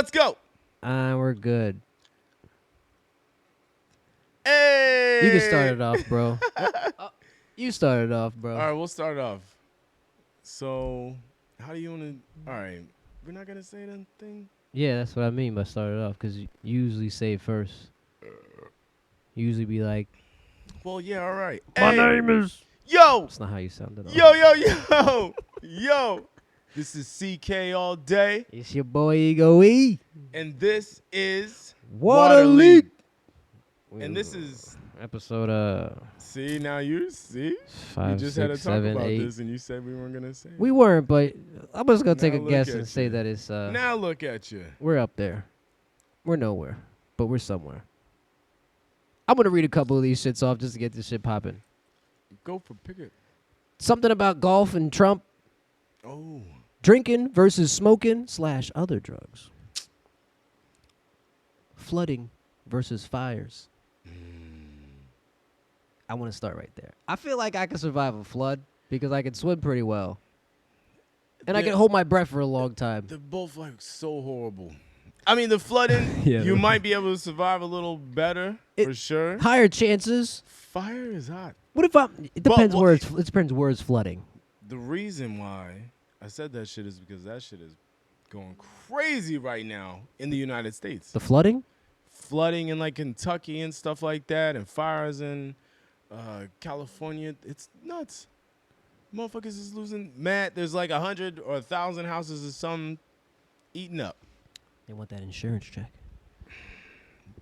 Let's go. We're good. Hey. You can start it off, bro. You start it off, bro. All right, we'll start off. So, how do you want to... All right, we're not going to say anything? Yeah, that's what I mean by start it off, because you usually say it first. You usually be like, Well, yeah, all right. my name is... Yo. That's not how you sounded. Yo. This is CK all day. It's your boy Ego E. And this is... Wtrlk. And this is... Episode, See, now you see? 5, we just 6, had to talk 7, about 8. this, and you said we weren't going to say it. We weren't, but I'm just going to take Now a look guess at and say you. that it's... Now look at you. We're up there. We're nowhere, but we're somewhere. I'm going to read a couple of these shits off just to get this shit popping. Go for pick it. Something about golf and Trump. Oh. Drinking versus smoking / other drugs. Flooding versus fires. I want to start right there. I feel like I can survive a flood because I can swim pretty well. And I can hold my breath for a long time. They're both like so horrible. I mean, the flooding, Yeah, you might be able to survive a little better, for sure. Higher chances. Fire is hot. What if it depends where it's it depends where it's flooding. The reason why I said that shit is because that shit is going crazy right now in the United States. The flooding? Flooding in like Kentucky and stuff like that, and fires in California. It's nuts. Motherfuckers is losing. Matt, there's like 100 or 1,000 houses or something eating up. They want that insurance check.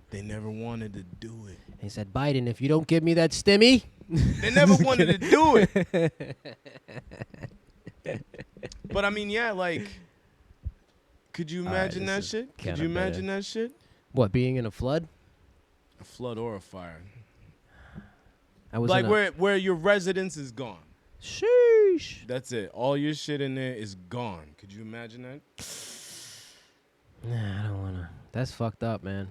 They never wanted to do it. They said, Biden, if you don't give me that stimmy. They never wanted to do it. But I mean, yeah, like, could you imagine that shit? Could you imagine that shit? What, being in a flood? A flood or a fire. I was like where your residence is gone. Sheesh. That's it. All your shit in there is gone. Could you imagine that? Nah, I don't want to. That's fucked up, man.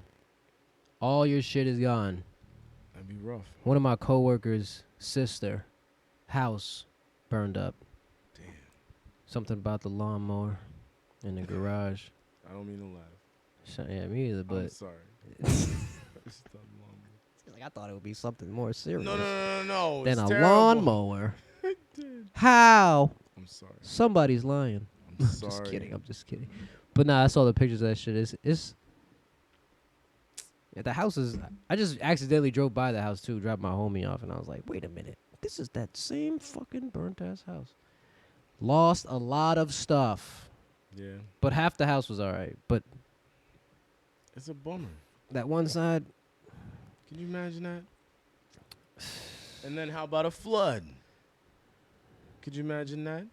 All your shit is gone. That'd be rough. One of my coworkers' sister house burned up. Damn. Something about the lawnmower in the garage. I don't mean to laugh. Yeah, me either, but... I'm sorry. I just thought lawnmower. Like, I thought it would be something more serious. No. Than it's a terrible. lawnmower. How? I'm sorry. Somebody's lying. I'm sorry. I'm just kidding. But nah, I saw the pictures of that shit. It's yeah, the house is... I just accidentally drove by the house, too, dropped my homie off, and I was like, wait a minute. This is that same fucking burnt-ass house. Lost a lot of stuff. Yeah. But half the house was all right. But... It's a bummer. that one side... Can you imagine that? And then how about a flood? Could you imagine that?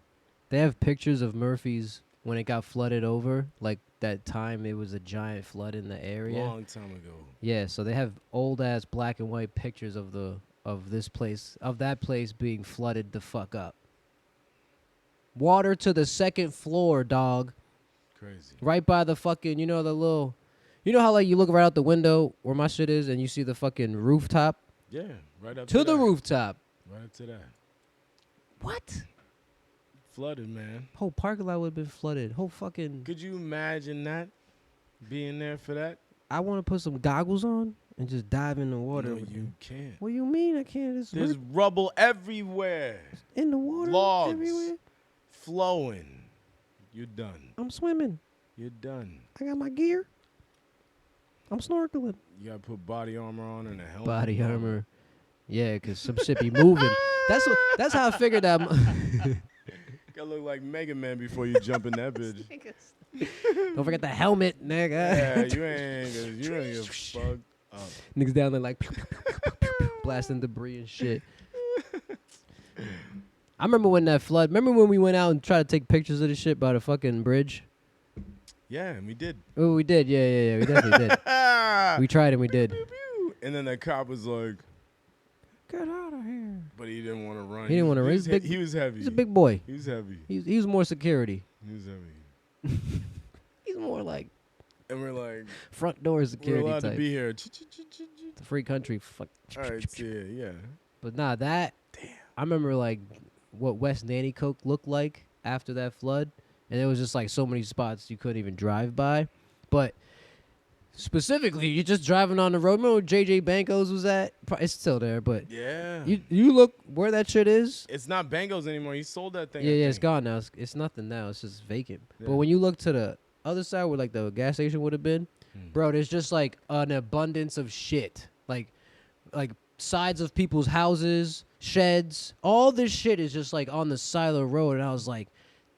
They have pictures of Murphy's when it got flooded over. Like, that time it was a giant flood in the area. Long time ago. Yeah, so they have old-ass black and white pictures of that place being flooded the fuck up. Water to the second floor, dog. Crazy. Right by the fucking, you know how like you look right out the window where my shit is and you see the fucking rooftop? Yeah, right up to the rooftop. Right up to that. What? Flooded, man. Whole parking lot would have been flooded. Whole fucking... Could you imagine that? Being there for that? I want to put some goggles on and just dive in the water. No, you can't. What do you mean I can't? There's rubble everywhere. In the water? Logs. Everywhere? Flowing. You're done. I'm swimming. You're done. I got my gear. I'm snorkeling. You gotta put body armor on and a helmet. Body armor. Yeah, because some shit be moving. That's how I figured that. Gotta look like Mega Man before you jump in that bitch. Don't forget the helmet, nigga. Yeah, you ain't get fucked up. Niggas down there like blasting debris and shit. I remember when that flood. Remember when we went out and tried to take pictures of the shit by the fucking bridge? Yeah, and we did. Oh, we did. Yeah. We definitely did. We tried and we did. And then that cop was like, "Get out of here!" But he didn't want to run. He didn't want to run. He was heavy. He's a big boy. He was heavy. He was more security. He was heavy. He's more like. And we're like, front door security we're allowed type. to be here. It's a free country. Fuck. All right, yeah. But nah, that. Damn. I remember like what West Nanticoke looked like after that flood, and there was just like so many spots you couldn't even drive by. But specifically, you're just driving on the road. Remember where JJ Banco's was at? It's still there, but Yeah. you look where that shit is. It's not Bangos anymore. He sold that thing. Yeah, I yeah, it's think. gone now. It's nothing now. It's just vacant. Yeah. But when you look to the other side where like the gas station would have been, bro, there's just like an abundance of shit. Like sides of people's houses, sheds. All this shit is just like on the side of the road. And I was like,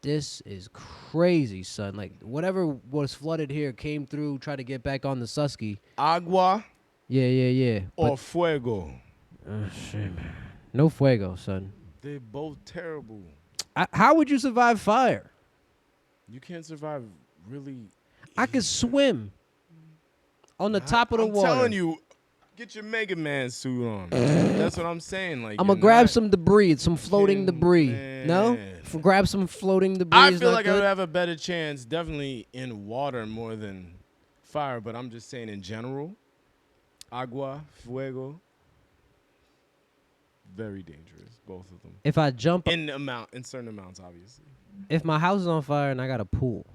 this is crazy, son. Like whatever was flooded here came through, tried to get back on the Susky. Agua Yeah. or fuego. Shit, man. No fuego, son. They're both terrible. How would you survive fire? You can't survive really. I could swim on the top of the water. I'm telling you, get your Mega Man suit on. That's what I'm saying. Like I'm gonna grab some debris, some floating debris. Man. No, grab some floating debris. I is feel not like I good? would have a better chance, definitely in water more than fire. But I'm just saying in general, agua, fuego, very dangerous, both of them. If I jump, In certain amounts, obviously. if my house is on fire and I got a pool,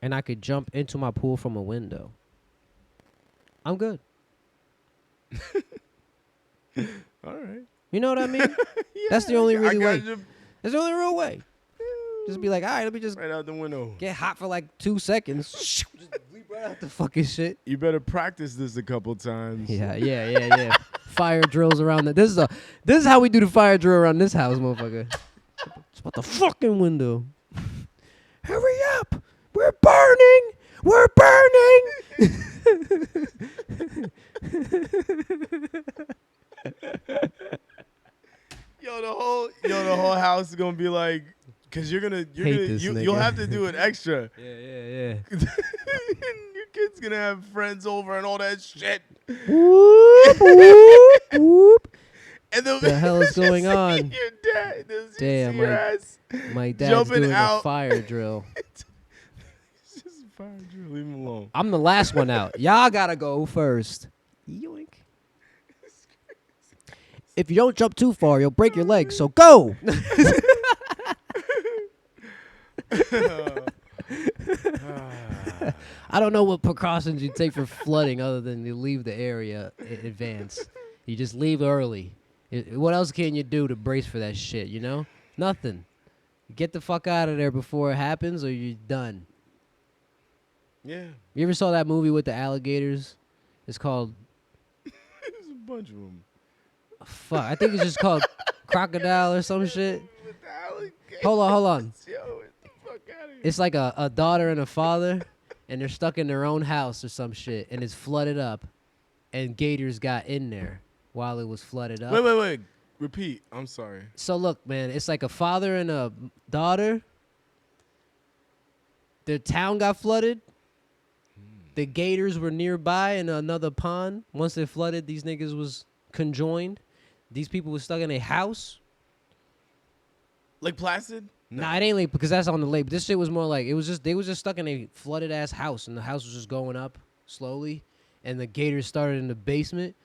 and I could jump into my pool from a window, I'm good. All right. You know what I mean? That's the only really way. That's the only real way. Just be like, all right, let me just Right out the window. get hot for like 2 seconds. Just leap right out the fucking shit. You better practice this a couple times. Yeah. Fire drills around that. This is how we do the fire drill around this house, motherfucker. It's about the fucking window. Hurry up! We're burning! We're burning! The whole house is gonna be like, cause you'll have to do it extra. Yeah. Your kid's gonna have friends over and all that shit. Whoop, whoop, whoop. And The hell is going on? Your dad, Damn, your ass My dad's jumping doing out. a fire drill. It's just a fire drill. Leave him alone. I'm the last one out. Y'all gotta go first. Yoink. If you don't jump too far, you'll break your leg. So go. I don't know what precautions you take for flooding other than you leave the area in advance. You just leave early. What else can you do to brace for that shit, you know? Nothing. Get the fuck out of there before it happens or you're done. Yeah. You ever saw that movie with the alligators? It's called... There's a bunch of them. Fuck, I think it's just called Crocodile or some shit. With the alligators. Hold on. Yo, get the fuck out of here. It's like a daughter and a father, and they're stuck in their own house or some shit, and it's flooded up, and gators got in there while it was flooded up. Wait. Repeat. I'm sorry. So look, man, it's like a father and a daughter. Their town got flooded. The gators were nearby in another pond. Once it flooded, these niggas was conjoined. These people were stuck in a house. Like Placid? No. Nah, it ain't like because that's on the lake. But this shit was more like they was just stuck in a flooded ass house, and the house was just going up slowly, and the gators started in the basement,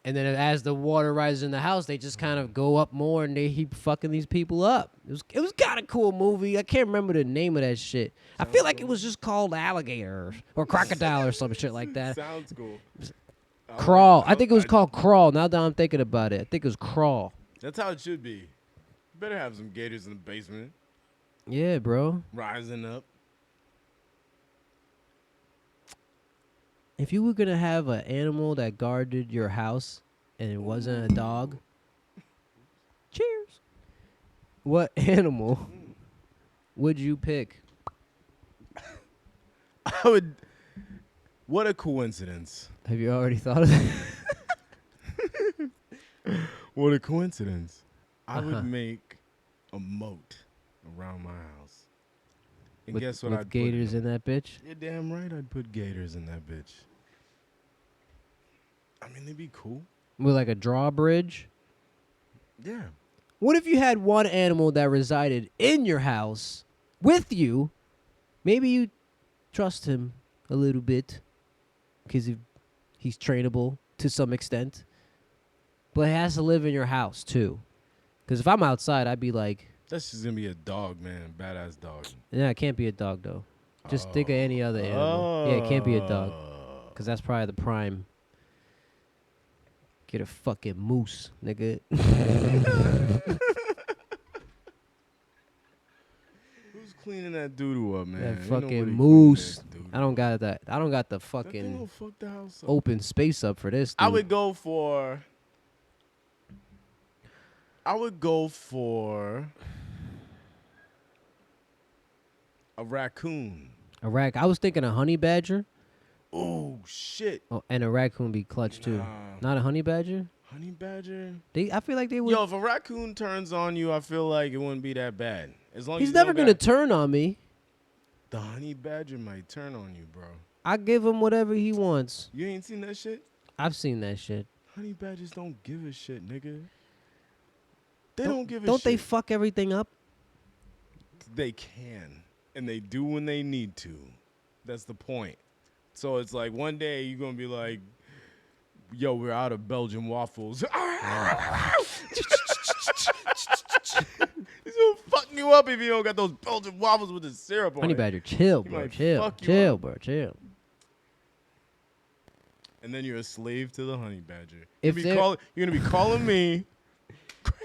and then as the water rises in the house, they just kind of go up more, and they keep fucking these people up. It was kind of cool movie. I can't remember the name of that shit. I feel like it was just called Alligator or Crocodile or some shit like that. Sounds cool. Crawl. I think it was called Crawl. Now that I'm thinking about it, I think it was Crawl. That's how it should be. You better have some gators in the basement. Yeah, bro. Rising up. If you were gonna have an animal that guarded your house and it wasn't a dog, cheers. What animal would you pick? I would. What a coincidence. Have you already thought of that? What a coincidence. I Uh-huh. would make a moat around my house. And guess what with I'd gators put in that bitch? You're damn right I'd put gators in that bitch. I mean, they'd be cool. With like a drawbridge? Yeah. What if you had one animal that resided in your house with you? Maybe you trust him a little bit because he's trainable to some extent. But he has to live in your house too. Because if I'm outside, I'd be like... That's just going to be a dog, man. Badass dog. Yeah, it can't be a dog though. Just think of any other animal. Yeah, it can't be a dog. Because that's probably the prime. Get a fucking moose, nigga. Who's cleaning that doo-doo up, man? That Ain't fucking nobody moose. cleaning that doo-doo I don't up. got that. I don't got the That thing fucking will fuck the house up. open space up for this, dude. I would go for a raccoon. A I was thinking a honey badger. Oh shit! Oh, and a raccoon be clutch too. Nah. Not a honey badger. Honey badger. I feel like they would. Yo, if a raccoon turns on you, I feel like it wouldn't be that bad. As long as He's you never don't gonna got- turn on me. The honey badger might turn on you, bro. I give him whatever he wants. You ain't seen that shit? I've seen that shit. Honey badgers don't give a shit, nigga. They don't give a shit. Don't they fuck everything up? They can, and they do when they need to. That's the point. So it's like one day you're gonna be like, "Yo, we're out of Belgian waffles." He's gonna fuck you up if you don't got those Belgian waffles with the syrup on Honey it. badger, chill, He bro. might Chill, fuck you chill, up. bro. Chill. And then you're a slave to the honey badger. If You're gonna be calling me.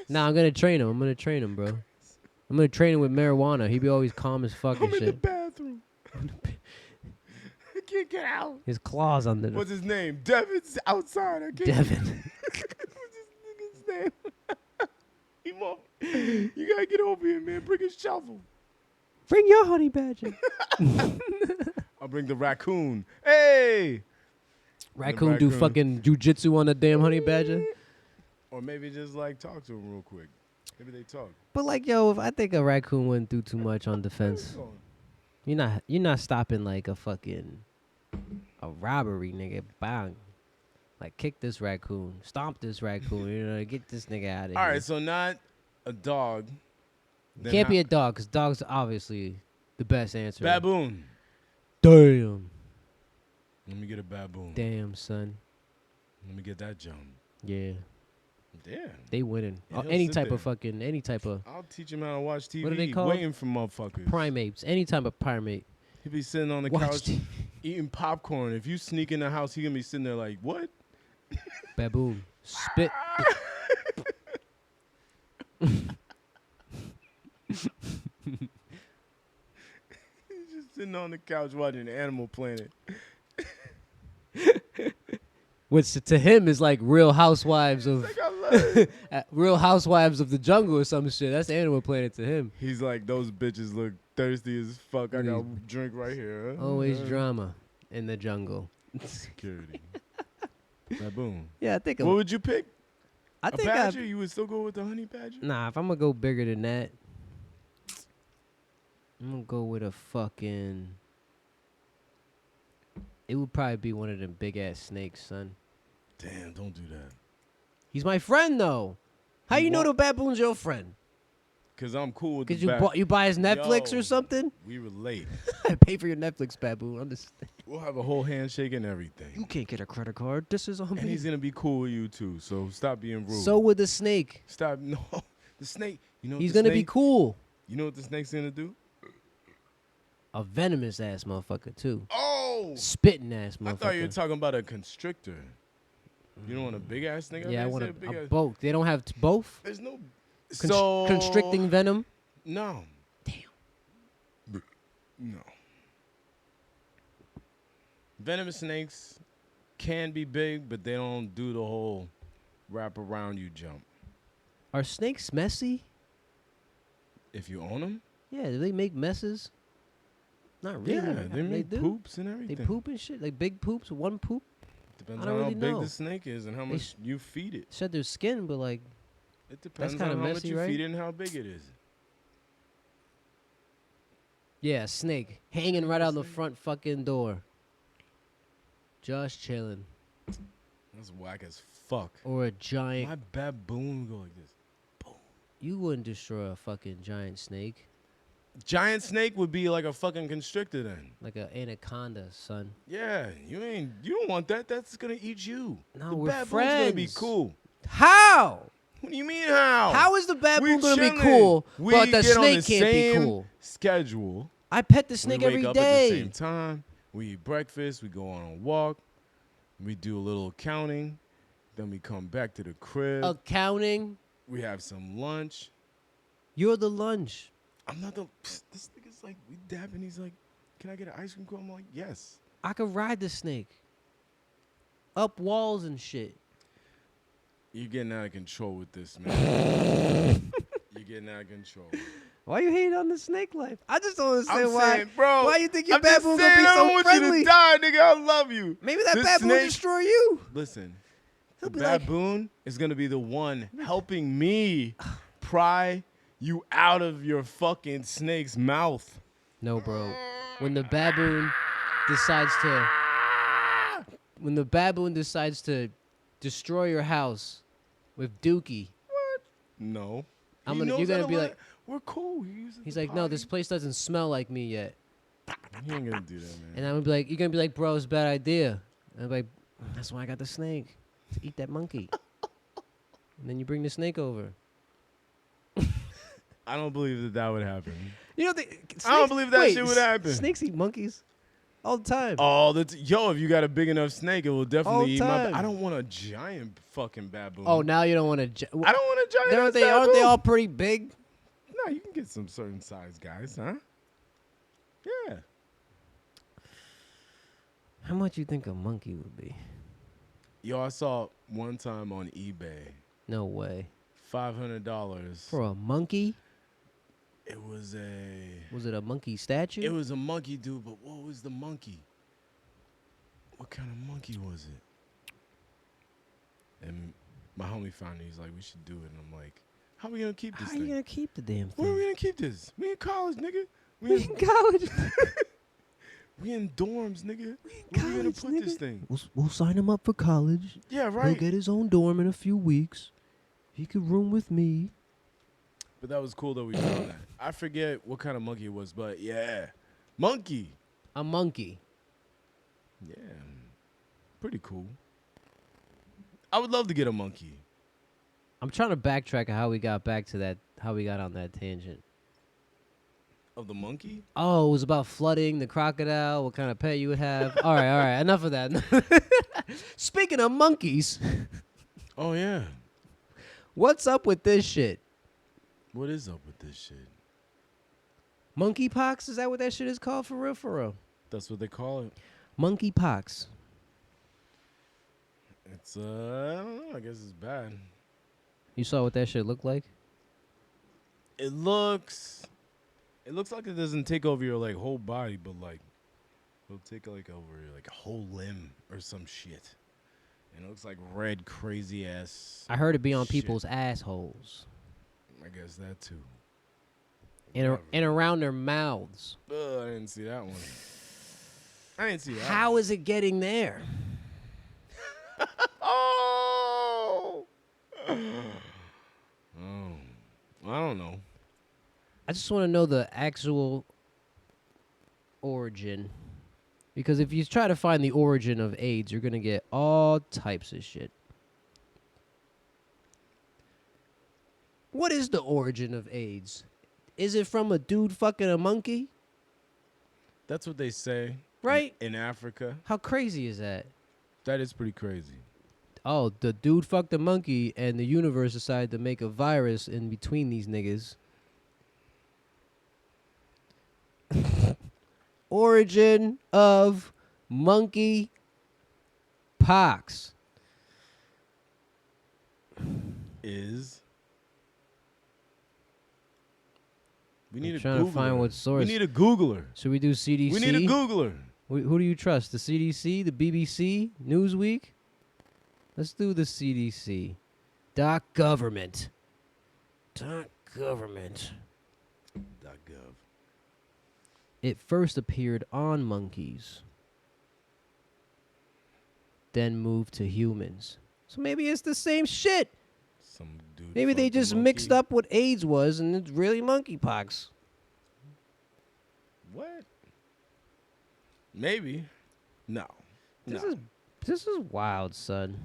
Nah, I'm gonna train him. I'm gonna train him, bro. I'm gonna train him with marijuana. He be always calm as fuck I'm and in the shit. bathroom. I can't get out. His claws under the What's his name? Devin's outside. I can't. Devin. What's this nigga's name? Emo. You gotta get over here, man. Bring his shovel. Bring your honey badger. I'll bring the raccoon. Hey. Raccoon do raccoon. fucking jujitsu on the damn honey badger. Or maybe just like talk to him real quick. Maybe they talk. But like, yo, if I think a raccoon wouldn't do too much on defense. You're not stopping like a fucking a robbery, nigga. Bang. Like kick this raccoon, stomp this raccoon, you know, get this nigga out of here. All right, so not a dog. Then Can't be a dog, because dogs are obviously the best answer. baboon. Damn. Let me get a baboon. Damn, son. Let me get that jump. Yeah. Damn. They winning. And he'll Any sit type there. of fucking, any type of I'll teach him how to watch TV. What are they called? Waiting for motherfuckers. primates. Any type of primate. He'll be sitting on the Watch couch TV. eating popcorn. If you sneak in the house, he gonna be sitting there like, what? Baboon. Spit. He's just sitting on the couch watching Animal Planet. Which to him is like Real Housewives of Like, I love it. Real Housewives of the Jungle or some shit. That's Animal Planet to him. He's like, those bitches look thirsty as fuck. I got a He's- drink right here. Always drama in the jungle. Security. Baboon. Yeah, I think What would you pick? I A think badger? You would still go with the honey badger? Nah, if I'm gonna go bigger than that, I'm gonna go with a fucking. It would probably be one of them big ass snakes, son. Damn, don't do that. He's my friend though. How you know the baboon's your friend? Cause I'm cool with Cause the you buy his Netflix Yo. or something? We relate. I pay for your Netflix, baboon. Understand? We'll have a whole handshake and everything. You can't get a credit card. This is on And me. he's gonna be cool with you too. So stop being rude. So would the snake. Stop. No, the snake. You know what He's the gonna be snake- cool. You know what the snake's gonna do? A venomous ass motherfucker too. Oh, Spitting ass motherfucker. I thought you were talking about a constrictor. You don't want a big ass snake? Yeah, I thought you want said big a ass. both. They don't have both. There's no Constricting venom. No. Damn. No. Venomous snakes can be big, but they don't do the whole wrap around you jump. Are snakes messy? If you own them, Yeah, do they make messes? Not really. yeah, they make do. poops and They everything. poop and shit. Like big poops, one poop. Depends I on don't how really big know. the snake is and how They much you feed it. Shed their skin, but like It depends kinda on how much messy, you right? feed it and how big it is. yeah, snake hanging right out the front fucking door. Just chilling. That's whack as fuck. Or a giant. My baboon would go like this. You wouldn't destroy a fucking giant snake. Giant snake would be like a fucking constrictor then. Like an anaconda, son. Yeah, you don't want that. That's gonna eat you. No, the we're baboon's gonna be friends. cool. How? What do you mean how? How is the baboon We gonna be chilling. cool, We but the get on snake the can't be same cool? schedule. I pet the We snake wake every up at the day. same time. We eat breakfast. We go on a walk. We do a little accounting. Then we come back to the crib. Accounting. We have some lunch. You're the lunch. I'm not the. This nigga's like, we dabbing. He's like, can I get an ice cream cone? I'm like, yes. I could ride the snake. Up walls and shit. You're getting out of control with this, man. You're getting out of control. Why you hating on the snake life? I just don't understand I'm why. saying, bro. Why you think your I'm just baboon saying, gonna be I don't so want friendly? you to die, nigga. I love you. Maybe that This baboon snake- destroy you. Listen, He'll the be like, baboon is gonna be the one helping me pry you out of your fucking snake's mouth. no, bro. When the baboon decides to destroy your house with Dookie, No. you're He knows gonna how be to like, let- we're cool. He uses he's the like, no, this potty. place doesn't smell like me yet. He ain't gonna do that, man. And I'm gonna be like, you're gonna be like, bro, it's a bad idea. And I'm like, that's why I got the snake to eat that monkey. And then you bring the snake over. I don't believe that would happen. You know, I don't believe that shit would happen. Snakes eat monkeys all the time. Oh, yo, if you got a big enough snake, it will definitely eat my. time. I don't want a giant fucking baboon. Oh, now you don't want to. I don't want a giant. Aren't they all pretty big? No, you can get some certain size guys, huh? Yeah. How much you think a monkey would be? Yo, I saw one time on eBay, No way. $500 For a monkey? It was Was it a monkey statue? It was a monkey, dude. But what was the monkey? What kind of monkey was it? And my homie found it. He's like, we should do it. And I'm like, how are we gonna keep this How thing? you gonna keep the damn Where are we thing? gonna keep this? We in college, nigga. We in college. We in dorms, nigga. We in Where we gonna college, put nigga. this thing? We'll sign him up for college. Yeah, He'll right. get his own dorm in a few weeks. He could room with me. But that was cool that we found that. I forget what kind of monkey it was, but yeah, monkey. A monkey. Yeah, pretty cool. I would love to get a monkey. I'm trying to backtrack how we got back to that, how we got on that tangent. Of the monkey? Oh, it was about flooding, the crocodile, what kind of pet you would have. All right. Enough of that. Speaking of monkeys, Oh yeah. what's up with this shit? What is up with this shit? Monkey pox? Is that what that shit is called for real? For real? That's what they call it. Monkey pox. It's I don't know. I guess it's bad. You saw what that shit looked like? It looks like it doesn't take over your like whole body, but like it'll take like over like a whole limb or some shit. And it looks like red, crazy ass. I heard it be on shit. people's assholes I guess that too. and around their mouths. I didn't see that one. I didn't see that. How is it getting there? Oh. Oh. I don't know. I just want to know the actual origin. Because if you try to find the origin of AIDS, you're going to get all types of shit. What is the origin of AIDS? Is it from a dude fucking a monkey? That's what they say. Right? In Africa. How crazy is that? That is pretty crazy. Oh, the dude fucked a monkey and the universe decided to make a virus in between these niggas. Origin of monkey pox. Is we need I'm a trying to Googler. find what source. We need a Googler. Should we do CDC? We need a Googler. Who do you trust? The CDC, the BBC, Newsweek? Let's do the CDC. .government. .government. .gov. It first appeared on monkeys, then moved to humans. So maybe it's the same shit. Some dude. Maybe they fucked a just mixed monkey. up what AIDS was and it's really monkeypox. What? Maybe. No. This No. is wild, son.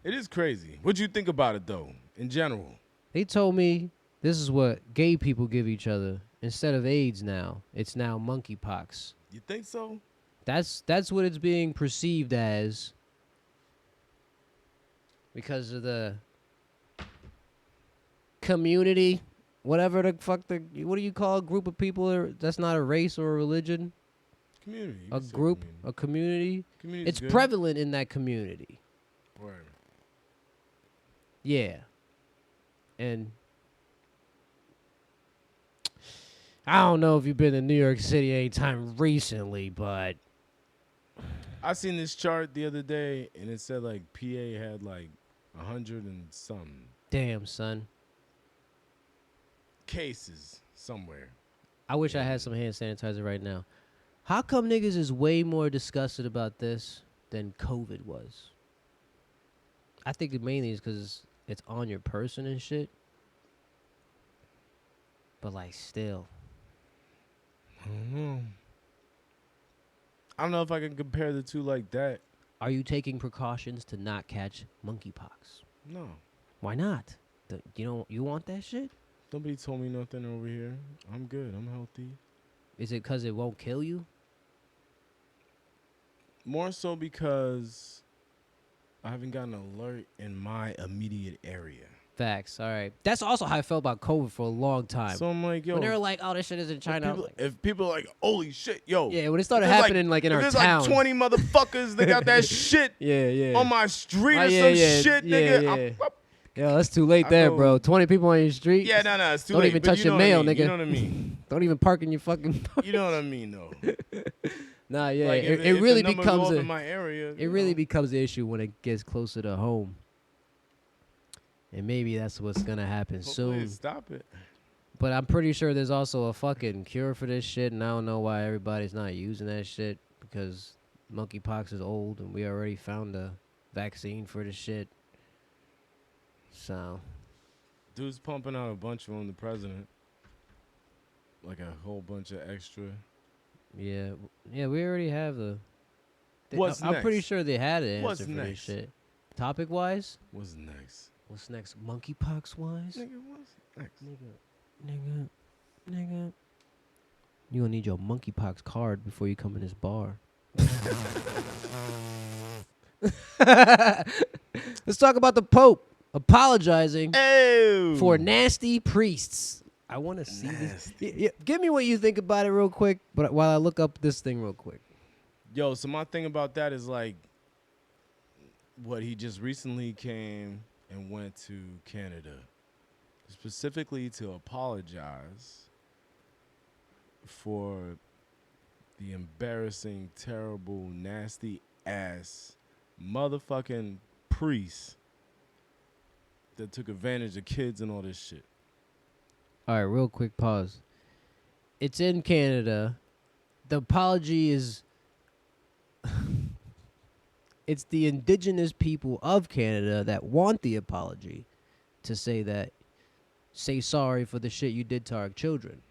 It is crazy. What'd you think about it though, in general? They told me this is what gay people give each other, instead of AIDS now. It's now monkeypox. You think so? That's what it's being perceived as because of the community, whatever the fuck what do you call a group of people that's not a race or a religion? Community. A group, a community. Community's It's good. prevalent in that community. Right. Yeah. And I don't know if you've been to New York City anytime recently, but I seen this chart the other day, and it said like PA had like 100 and something damn, son. cases somewhere. I wish I had some hand sanitizer right now. How come niggas is way more disgusted about this than COVID was? I think it mainly is because it's on your person and shit. But like still. I don't know. I don't know if I can compare the two like that. Are you taking precautions to not catch monkeypox? No. Why not? You want that shit? Nobody told me nothing over here. I'm good. I'm healthy. Is it because it won't kill you? More so because I haven't gotten an alert in my immediate area. Facts. All right. That's also how I felt about COVID for a long time. So I'm like, yo. When they were like, "Oh, this shit is in China," If people are like, holy shit, yo. yeah, when it started happening like in our there's town, like 20 motherfuckers that got that shit yeah, on my street or yeah, some yeah, shit, yeah, nigga. yeah. Yo, that's too late I there, go- bro. 20 people on your street. Yeah, no, it's too Don't late. even but touch you your know what I mail, mean. nigga. You know what I mean? Don't even park in your fucking. You know what I mean, though. Nah, yeah, Like, it if really the number becomes go up a. in my area. It really becomes an issue when it gets closer to home. And maybe that's what's gonna happen soon. Stop it. But I'm pretty sure there's also a fucking cure for this shit, and I don't know why everybody's not using that shit because monkeypox is old, and we already found a vaccine for this shit. So. Dude's pumping out a bunch of them, the president. Like a whole bunch of extra. Yeah, we already have the. What's I'm pretty next? sure they had an What's answer for this next? shit. Topic wise, What's next? what's next? Monkeypox wise, Nigga, what's next? nigga. You gonna need your monkeypox card before you come in this bar. Let's talk about the Pope apologizing for nasty priests. I want to see this. Yeah, give me what you think about it real quick, but while I look up this thing real quick. Yo, so my thing about that is like, what he just recently came and went to Canada, specifically to apologize for the embarrassing, terrible, nasty ass motherfucking priest that took advantage of kids and all this shit. All right, real quick pause. It's in Canada. The apology is it's the indigenous people of Canada that want the apology to say sorry for the shit you did to our children.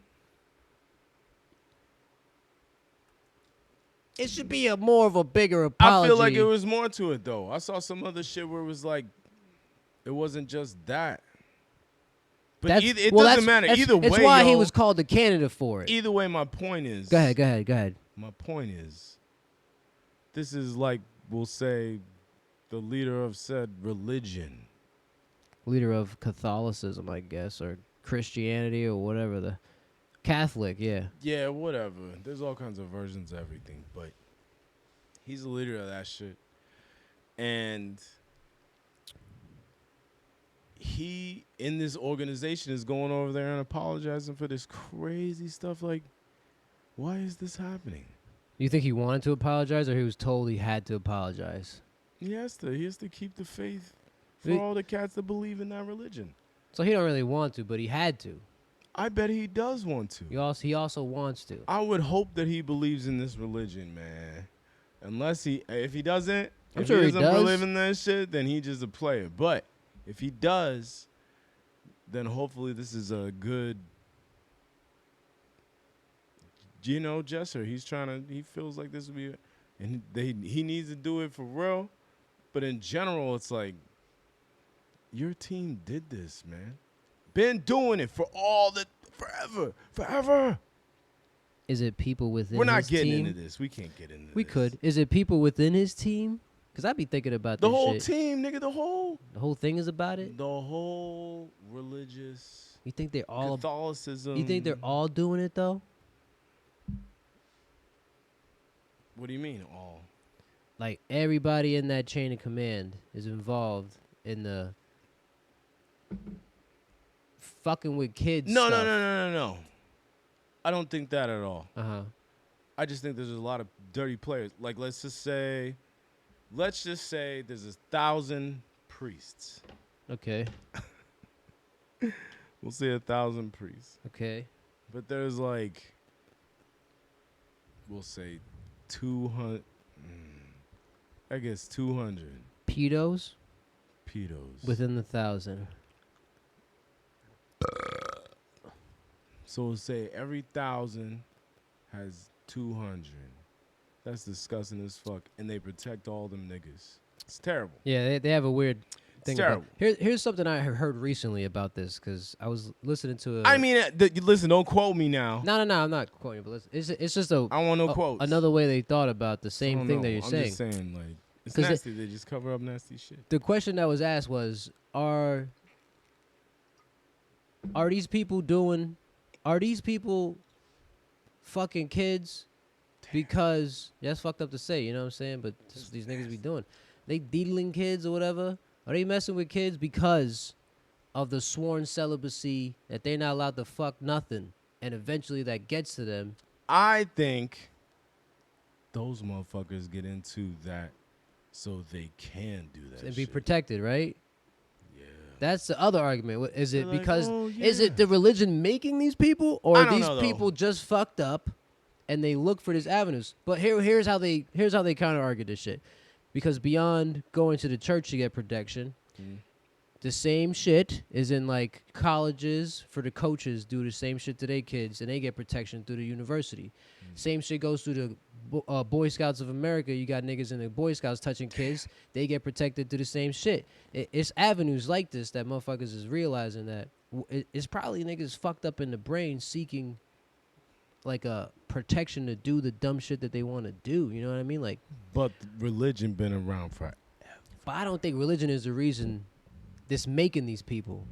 It should be more of a bigger apology. I feel like it was more to it though. I saw some other shit where it was like, it wasn't just that. But it doesn't matter. Either way, it's why he was called to Canada for it. Either way, my point is. Go ahead. My point is, this is like, we'll say, the leader of said religion. Leader of Catholicism, I guess, or Christianity, or whatever. The Catholic, yeah. Yeah, whatever. There's all kinds of versions of everything, but he's the leader of that shit. And he, in this organization, is going over there and apologizing for this crazy stuff. Like, why is this happening? You think he wanted to apologize, or he was told he had to apologize? He has to keep the faith for all the cats that believe in that religion. So he don't really want to, but he had to. I bet he does want to. He also wants to. I would hope that he believes in this religion, man. If he doesn't, I'm if sure he he doesn't does. believe in that shit, then he's just a player. But if he does, then hopefully this is a good, gesture. He feels like this would be, and he needs to do it for real. But in general, it's like, your team did this, man. Been doing it for all the forever. Is it people within We're not his getting team? into this. We can't get into We this. could. Is it people within his team? Because I be thinking about The this whole shit. team, nigga. The whole thing is about it? The whole religious You think they're all... Catholicism. You think they're all doing it, though? What do you mean all? Like, everybody in that chain of command is involved in the fucking with kids No, stuff. no. I don't think that at all. Uh-huh. I just think there's a lot of dirty players. Like, let's just say there's 1,000 priests. Okay. We'll say 1,000 priests. Okay. But there's like, we'll say 200, I guess 200 Pedos pedos. within the 1,000. So we'll say every 1,000 has 200. That's disgusting as fuck. And they protect all them niggas. It's terrible. Yeah, they have a weird thing. terrible. Here's something I heard recently about this, because I was listening to I mean, listen, don't quote me now. No, I'm not quoting, but it's just a... I don't want no quotes. Another way they thought about the I same don't thing know. that you're I'm saying. just saying, like, it's 'Cause nasty. They just cover up nasty shit. The question that was asked was, are these people fucking kids? Because that's fucked up to say, you know what I'm saying? But this, these niggas be doing. They deedling kids or whatever. Are they messing with kids because of the sworn celibacy that they're not allowed to fuck nothing, and eventually that gets to them? I think those motherfuckers get into that so they can do that And be shit. protected, right? Yeah. That's the other argument. Is it They're like, because "Oh, is yeah." it the religion making these people, or I are don't these know, though. people just fucked up and they look for these avenues? But here's how they counter argue this shit. Because beyond going to the church to get protection, the same shit is in like colleges for the coaches do the same shit to their kids, and they get protection through the university. Same shit goes through the Boy Scouts of America. You got niggas in the Boy Scouts touching kids. They get protected through the same shit. It's avenues like this that motherfuckers is realizing that it's probably niggas fucked up in the brain seeking like a protection to do the dumb shit that they want to do. You know what I mean? Like, But religion been around forever. but I don't think religion is the reason this making these people.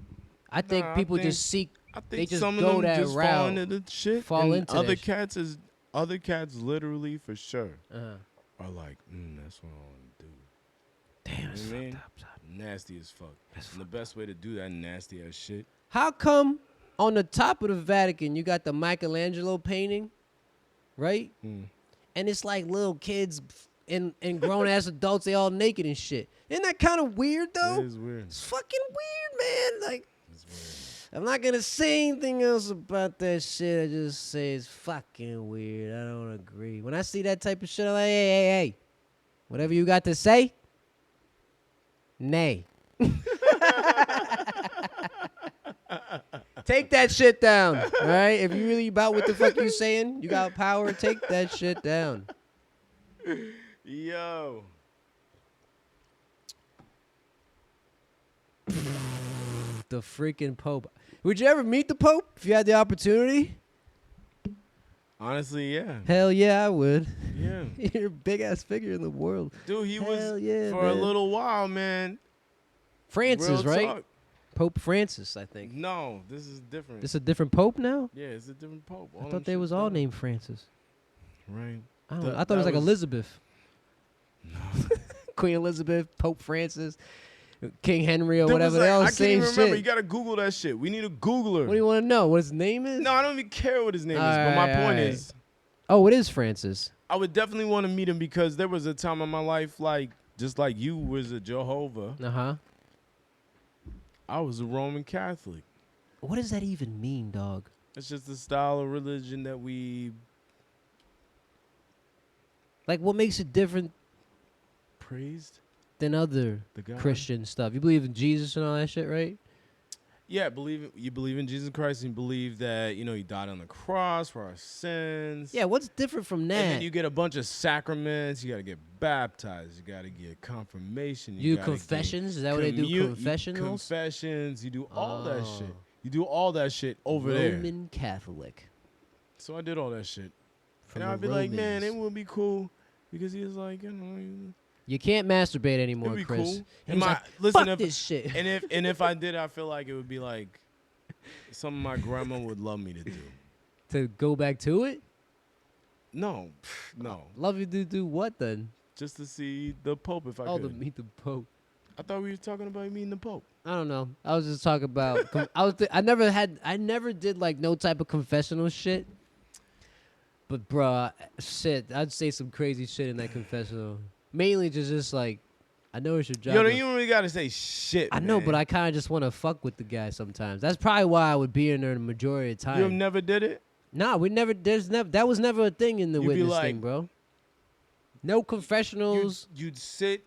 I think Nah, I people think- just seek. I think They just some go of them that just fall route, into the shit. fall and into that shit. other cats literally for sure Uh, are like, that's what I want to do. damn, You know what I mean? Nasty as fuck. And the best way to do that nasty ass shit. How come on the top of the Vatican you got the Michelangelo painting, right? And it's like little kids and grown ass adults, they all naked and shit. Isn't that kind of weird though? It is weird. It's fucking weird, man. Like, It's weird. I'm not gonna say anything else about that shit. I just say it's fucking weird. I don't agree. When I see that type of shit, I'm like, hey. Whatever you got to say, nay. Take that shit down, all right? If you really about what the fuck you saying, you got power, take that shit down. Yo. The freaking Pope. Would you ever meet the Pope if you had the opportunity? Honestly, yeah. Hell yeah, I would. Yeah. You're a big ass figure in the world. Dude, he Hell was yeah, for a man. little while, man. Francis, Real right? talk. Pope Francis, I think. No, this is different. This a different Pope now? Yeah, it's a different pope. I thought they was all named Francis. Right. I don't know. That- I thought it was that like was- Elizabeth. Queen Elizabeth, Pope Francis, King Henry, or There whatever. was They like- all I the can't same even remember. You shit. gotta Google that shit. We need a Googler. What do you want to know? What his name is? No, I don't even care what his name is. But my point Alright. is, Oh, it is Francis. I would definitely want to meet him because there was a time in my life, like just like you was a Jehovah, Uh-huh. I was a Roman Catholic. What does that even mean, dog? It's just the style of religion that we Like, what makes it different praised. than other The God. Christian stuff? You believe in Jesus and all that shit, right? Yeah, you believe in Jesus Christ and you believe that, he died on the cross for our sins. Yeah, what's different from that? And then you get a bunch of sacraments. You got to get baptized. You got to get confirmation. You do gotta get confessions? Is that what they do? Confessionals? Confessions. You do all that Oh. shit. You do all that shit over there. Roman Catholic. So I did all that shit. From And the I'd be like, man, it Romans. would be cool because he was like, you know, You can't masturbate it'd anymore, be Chris. cool. He And was my like, listen, fuck this shit. and if I did, I feel like it would be like something my grandma would love me to do. To go back to it? No, no, Love you to do what then? just to see the Pope if I Oh, to could. meet the Pope. I thought we were talking about meeting the Pope. I don't know. I was just talking about. I never did like no type of confessional shit. But bruh, shit, I'd say some crazy shit in that confessional. Mainly just like, I know it's your job. Yo, you don't really gotta say shit. I know, man. but I kind of just want to fuck with the guy sometimes. That's probably why I would be in there the majority of the You have time. never did it. Nah, we never. That was never a thing in the You'd be witness like- thing, bro. No confessionals. You'd sit.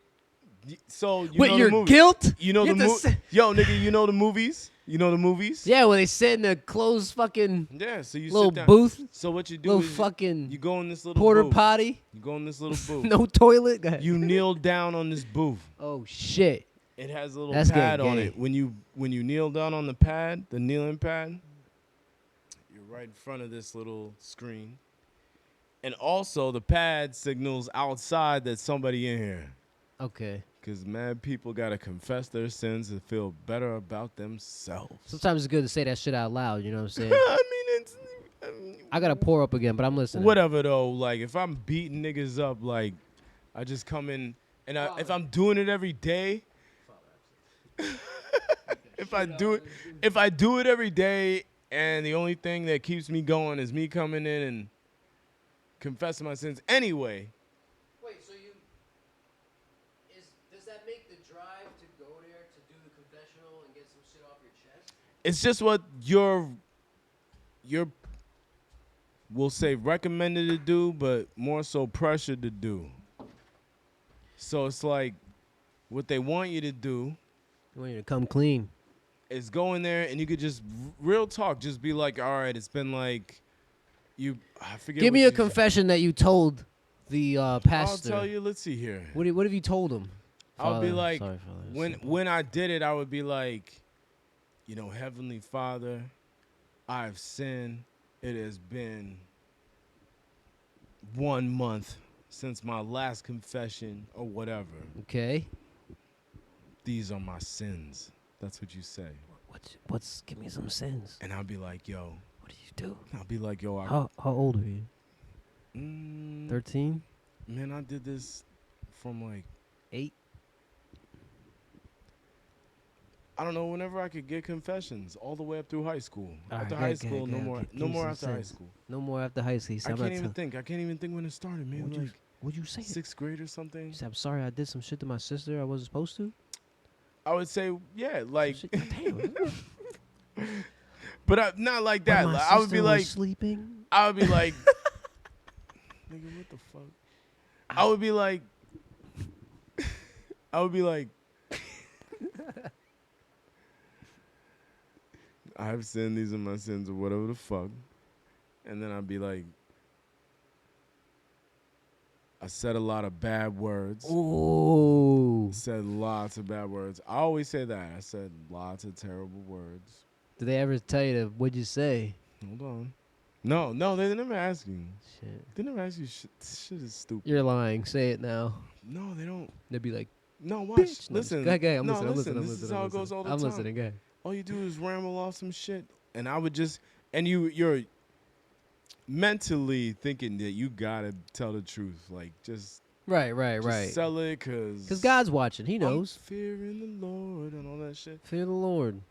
So you With know your the movie. guilt? You know You the have to movie. sit- Yo, nigga, you know the movies. You know the movies. Yeah, when they sit in a closed fucking Yeah. So you little sit down. booth, So what you do little is fucking you go in this little porta booth. potty, You go in this little booth. no toilet. Go ahead. You kneel down on this booth. Oh shit! It has a little That's pad getting on gay. it. When you kneel down on the pad, the kneeling pad, you're right in front of this little screen. And also the pad signals outside that somebody in here. Okay. Because mad people gotta confess their sins and feel better about themselves. Sometimes it's good to say that shit out loud. You know what I'm saying? I mean, I gotta pour up again, but I'm listening. whatever though. Like if I'm beating niggas up, like I just come in and if I'm doing it every day, if I do it every day, and the only thing that keeps me going is me coming in and confessing my sins anyway. Wait, so does that make the drive to go there to do the confessional and get some shit off your chest? It's just what you're we'll say recommended to do, but more so pressured to do. So it's like what they want you to do I want you to come clean. is go in there and you could just real talk, just be like, all right, it's been like I forget. Give what me a you said. confession that you told the pastor. I'll tell you. Let's see here. What have you told him? I'll be Father, like, sorry, Father, when I did it, I would be like, you know, Heavenly Father, I've sinned. It has been 1 month since my last confession or whatever. Okay. These are my sins. That's what you say. What's give me some sins? And I'll be like, yo. What do you do? I'll be like, yo. How old are you? 13? Man, I did this from like 8? I don't know, whenever I could get confessions, all the way up through high school. All After right, high good, school, good, no good. more, Give no me more some after high sense. school. No more after high school. I can't even think. I can't even think when it started, man. Like What'd you say? 6th grade or something. You said, I'm sorry I did some shit to my sister I wasn't supposed to? I would say, yeah, like, Shit, damn. but not like that. When my Like, I would be sister was like, sleeping. I would be like, nigga, what the fuck? I would be like, I've sinned, these are my sins, or whatever the fuck. And then I'd be like, I said a lot of bad words. Ooh. Said lots of bad words. I always say that. I said lots of terrible words. Did they ever tell you what'd you say? Hold on. No, they never ask you. Shit. They never ask you shit. Shit is stupid. You're lying. Say it now. No, they don't. They'd be like, No, watch. bitch. No, Listen. go ahead. I'm no, listening. listen. I'm This listening. is how it goes all the I'm time. listening. Go ahead. All you do is ramble off some shit, and I would just, and you're mentally thinking that you gotta tell the truth, like just Right. sell it, cause God's watching. He knows. I'm fearing the Lord and all that shit. Fear the Lord.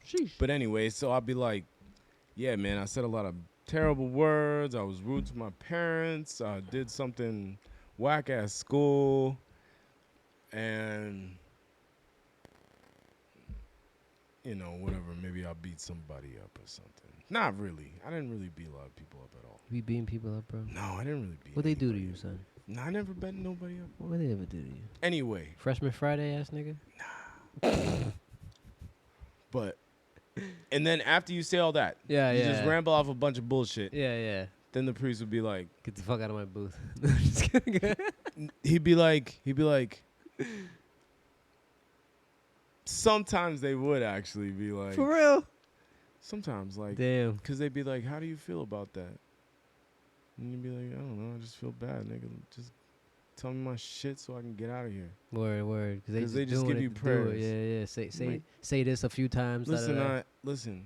Sheesh. But anyway, so I'll be like, yeah, man, I said a lot of terrible words. I was rude to my parents. I did something whack at school, and you know, whatever. Maybe I beat somebody up or something. Not really. I didn't really beat a lot of people up at all. You beating people up, bro? No, I didn't really beat. What they do to anybody you, up. son? No, I never bet nobody up. What would they ever do to you? Anyway, Freshman Friday ass nigga? but and then after you say all that, Yeah, you yeah. just ramble off a bunch of bullshit. Yeah. Then the priest would be like, Get the fuck out of my booth. Just kidding. he'd be like, sometimes they would actually be like, For real? Sometimes, like, Damn. because they'd be like, how do you feel about that? And you'd be like, I don't know. I just feel bad, nigga. Just tell me my shit so I can get out of here. Word. Because they just give you prayers. Yeah. Say this a few times. Listen.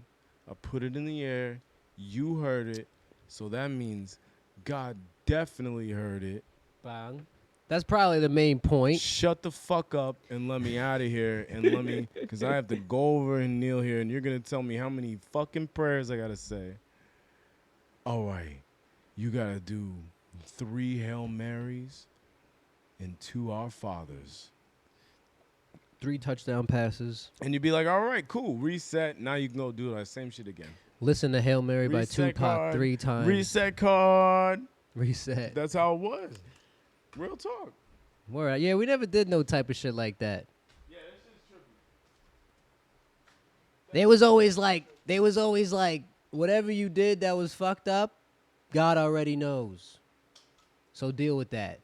I put it in the air. You heard it. So that means God definitely heard it. Bang. That's probably the main point. Shut the fuck up and let me out of here. And let me, because I have to go over and kneel here. And you're going to tell me how many fucking prayers I got to say. All right. You got to do 3 Hail Marys and 2 Our Fathers. 3 touchdown passes. And you'd be like, all right, cool. Reset. Now you can go do that same shit again. Listen to Hail Mary by Reset Tupac card. 3 times. Reset card. Reset. That's how it was. Real talk. Word. Yeah, we never did no type of shit like that. Yeah, that shit's trippy. They was always like, whatever you did that was fucked up, God already knows. So deal with that.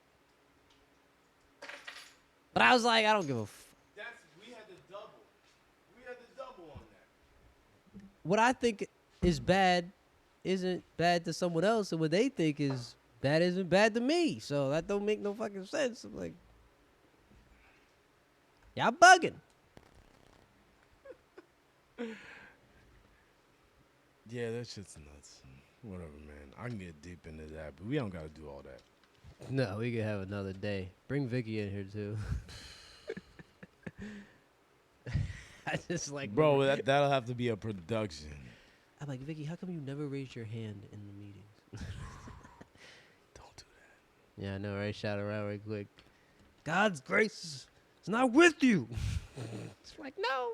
But I was like, I don't give a We had the double. We had the double on that. what I think is bad isn't bad to someone else, and what they think is bad isn't bad to me. So that don't make no fucking sense. I'm like, y'all bugging. Yeah, that shit's nuts. Whatever, man. I can get deep into that, but we don't got to do all that. No, we could have another day. Bring Vicky in here too. I just like, Bro, that'll have to be a production. I'm like, Vicky, how come you never raised your hand in the meetings? Don't do that. Yeah, I know, right? Shout her out right quick. God's grace is not with you. It's like, no.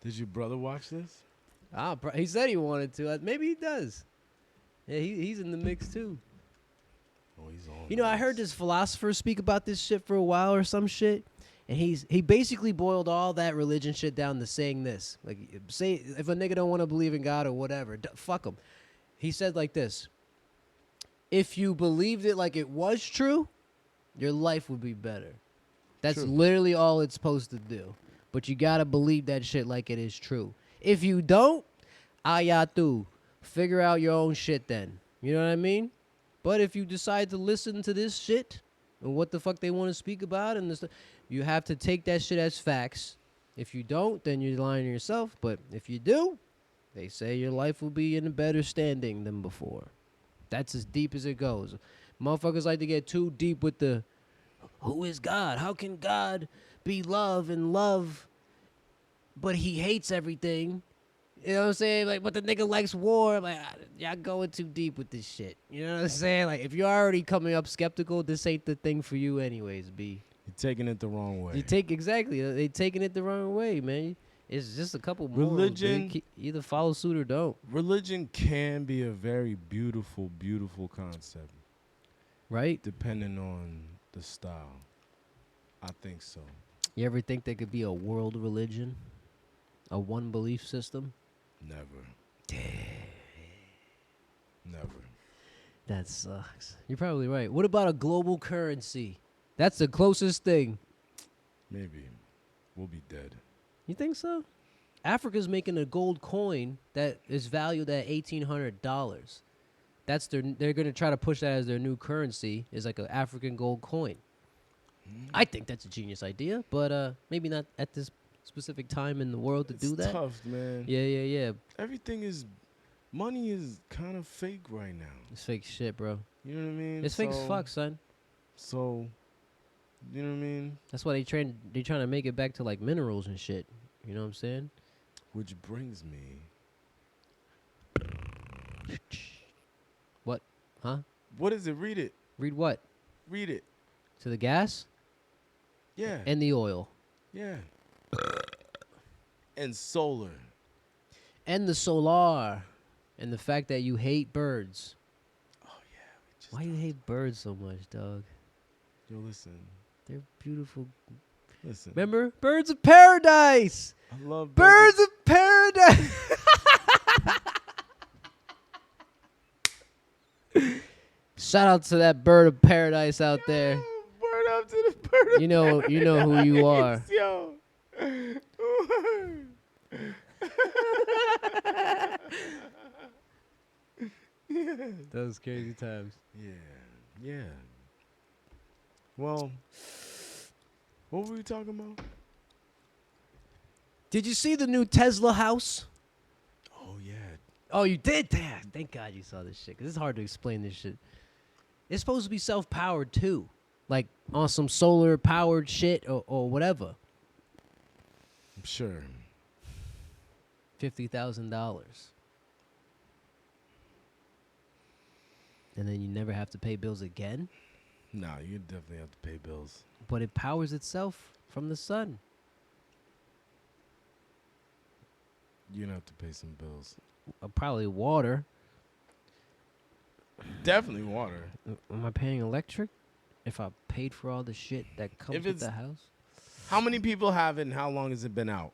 Did your brother watch this? He said he wanted to. Maybe he does. Yeah, he's in the mix too. Oh, he's on. You know, I heard this philosopher speak about this shit for a while or some shit. And he basically boiled all that religion shit down to saying this. Like, say, if a nigga don't want to believe in God or whatever, fuck him. He said like this. If you believed it like it was true, your life would be better. That's True. literally all it's supposed to do. But you got to believe that shit like it is true. If you don't, ayatu. Figure out your own shit then. You know what I mean? But if you decide to listen to this shit and what the fuck they want to speak about, and this, you have to take that shit as facts. If you don't, then you're lying to yourself. But if you do, they say your life will be in a better standing than before. That's as deep as it goes. Motherfuckers like to get too deep with the, who is God? How can God be love and love, but he hates everything? You know what I'm saying? Like, but the nigga likes war. Like, y'all going too deep with this shit. You know what I'm saying? Like, if you're already coming up skeptical, this ain't the thing for you anyways, B. You're taking it the wrong way. Exactly. They taking it the wrong way, man. It's just a couple more. Religion. Either follow suit or don't. Religion can be a very beautiful, beautiful concept. Right? Depending on the style. I think so. You ever think there could be a world religion? A one belief system? Never. Never. That sucks. You're probably right. What about a global currency? That's the closest thing. Maybe. We'll be dead. You think so? Africa's making a gold coin that is valued at $1,800. They're going to try to push that as their new currency, is like an African gold coin. I think that's a genius idea, but maybe not at this specific time in the world to do that. It's tough, man. Yeah. Everything is, money is kind of fake right now. It's fake shit, bro. You know what I mean? It's fake as fuck, son. So, you know what I mean? That's why they trying to make it back to like minerals and shit. You know what I'm saying? Which brings me. What? Huh? What is it? Read it. Read what? Read it. To the gas? Yeah. And the oil. Yeah. And solar. And the solar. And the fact that you hate birds. Oh, yeah. Why you hate birds so much, dog? Yo, listen. They're beautiful. Listen. Remember? Birds of paradise. I love Birds of paradise. Shout out to that bird of paradise out there. Word up to the bird of You know who you are. Yo. Those crazy times. Yeah. Well, what were we talking about? Did you see the new Tesla house? Oh yeah. Oh, you did? Damn, thank God you saw this shit. Because it's hard to explain this shit. It's supposed to be self-powered, too. Like, on some solar-powered shit or whatever. I'm sure. $50,000. And then you never have to pay bills again? Nah, you definitely have to pay bills. But it powers itself from the sun. You're gonna have to pay some bills. Probably water. Definitely water. Am I paying electric? If I paid for all the shit that comes with the house? How many people have it and how long has it been out?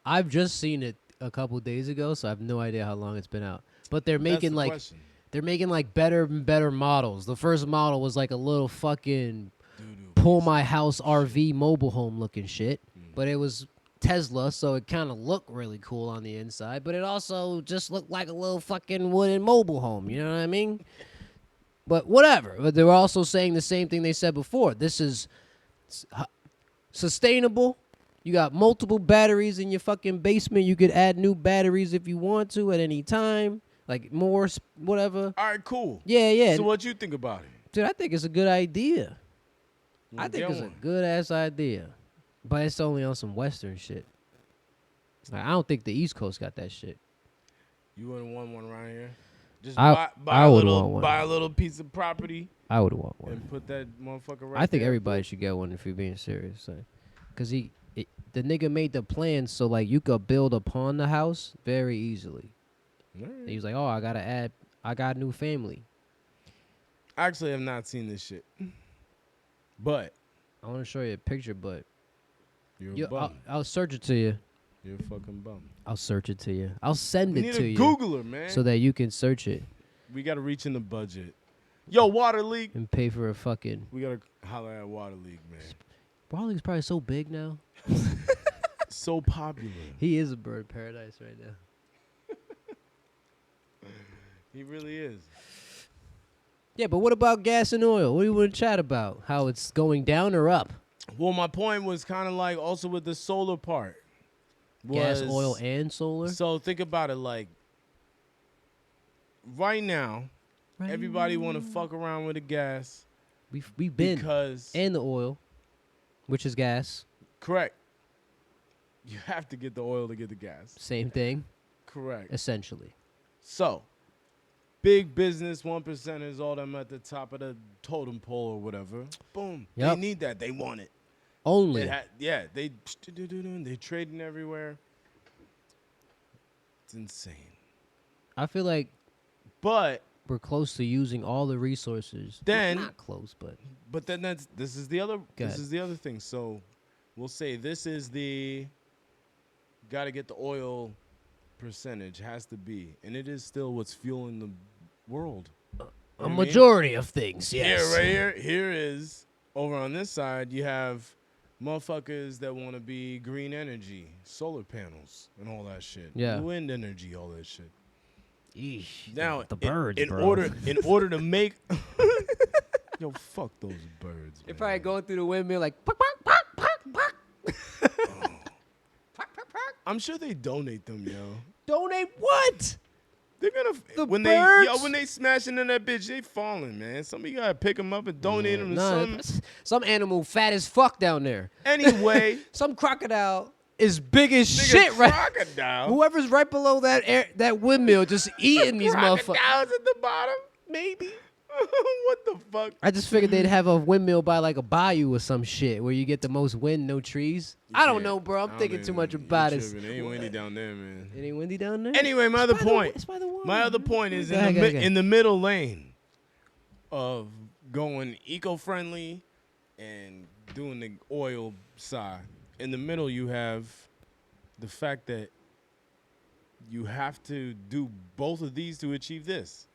I've just seen it a couple days ago, so I have no idea how long it's been out. But they're making question. they're making like better and better models. The first model was like a little fucking Doo-doo pull piece my of house RV mobile home looking shit. Mm. But it was Tesla, so it kind of looked really cool on the inside, but it also just looked like a little fucking wooden mobile home, you know what I mean? But whatever. But they were also saying the same thing they said before. This is sustainable. You got multiple batteries in your fucking basement. You could add new batteries if you want to at any time. Like more, whatever. All right, cool. Yeah. So what you think about it? Dude, I think it's a good idea. You I wanna think get it's one? a good-ass idea. But it's only on some Western shit. Like, I don't think the East Coast got that shit. You wouldn't want one around here? Just I buy would want one. buy a little piece of property I would want one. and put that motherfucker right I think there. everybody should get one if you're being serious. Because the nigga made the plan so, like, you could build upon the house very easily. All right. He was like, oh, I got a new family. Actually, I've not seen this shit. But I want to show you a picture, but you're a bum. I'll search it to you. You're a fucking bum. I'll search it to you. I'll send We it need to a you. Googler, man. So that you can search it We got to reach in the budget. Yo, Water League. and pay for a fucking... We got to holler at Water League, man. Barley's probably so big now. So popular. He is a bird of paradise right now. He really is. Yeah, but what about gas and oil? What do you want to chat about? How it's going down or up? Well, my point was kind of like also with the solar part. Gas, was- oil, and solar? So think about it like right now, Right. everybody want to fuck around with the gas We've been. because And the oil, which is gas. correct. You have to get the oil to get the gas. Same thing, Correct. essentially. So, big business, 1%ers, all them at the top of the totem pole or whatever. Boom. Yep. They need that. They want it. Only. They trading everywhere. It's insane. I feel like But we're close to using all the resources. Then- Not close, but... then this is the other ahead. thing. So we'll say this is the got to get the oil percentage has to be, and it is still what's fueling the world. A majority of things, yes. Here, right here is over on this side. You have motherfuckers that want to be green energy, solar panels, and all that shit. Yeah. Wind energy, all that shit. Eesh, Now, the birds, in bro. order to make, yo, fuck those birds. They're Man. probably going through the windmill like... Puck, puck, puck, puck, puck. I'm sure they donate them, yo. Donate what? They're gonna The when birds? when they smashing in that bitch, they falling, man. Somebody gotta pick them up and donate them to some. Some animal fat as fuck down there. Anyway, Some crocodile is big as nigga, shit, right? crocodile. Whoever's right below that windmill just eating these motherfuckers. Crocodiles at the bottom, maybe. What the fuck? I just figured they'd have a windmill by like a bayou or some shit where you get the most wind, no trees. I don't know, bro. I'm thinking too much about it. It ain't windy down there, man. It ain't windy down there? Anyway, my other point. It's by the water. My other point is Go ahead. in the middle lane of going eco-friendly and doing the oil side. In the middle, you have the fact that you have to do both of these to achieve this.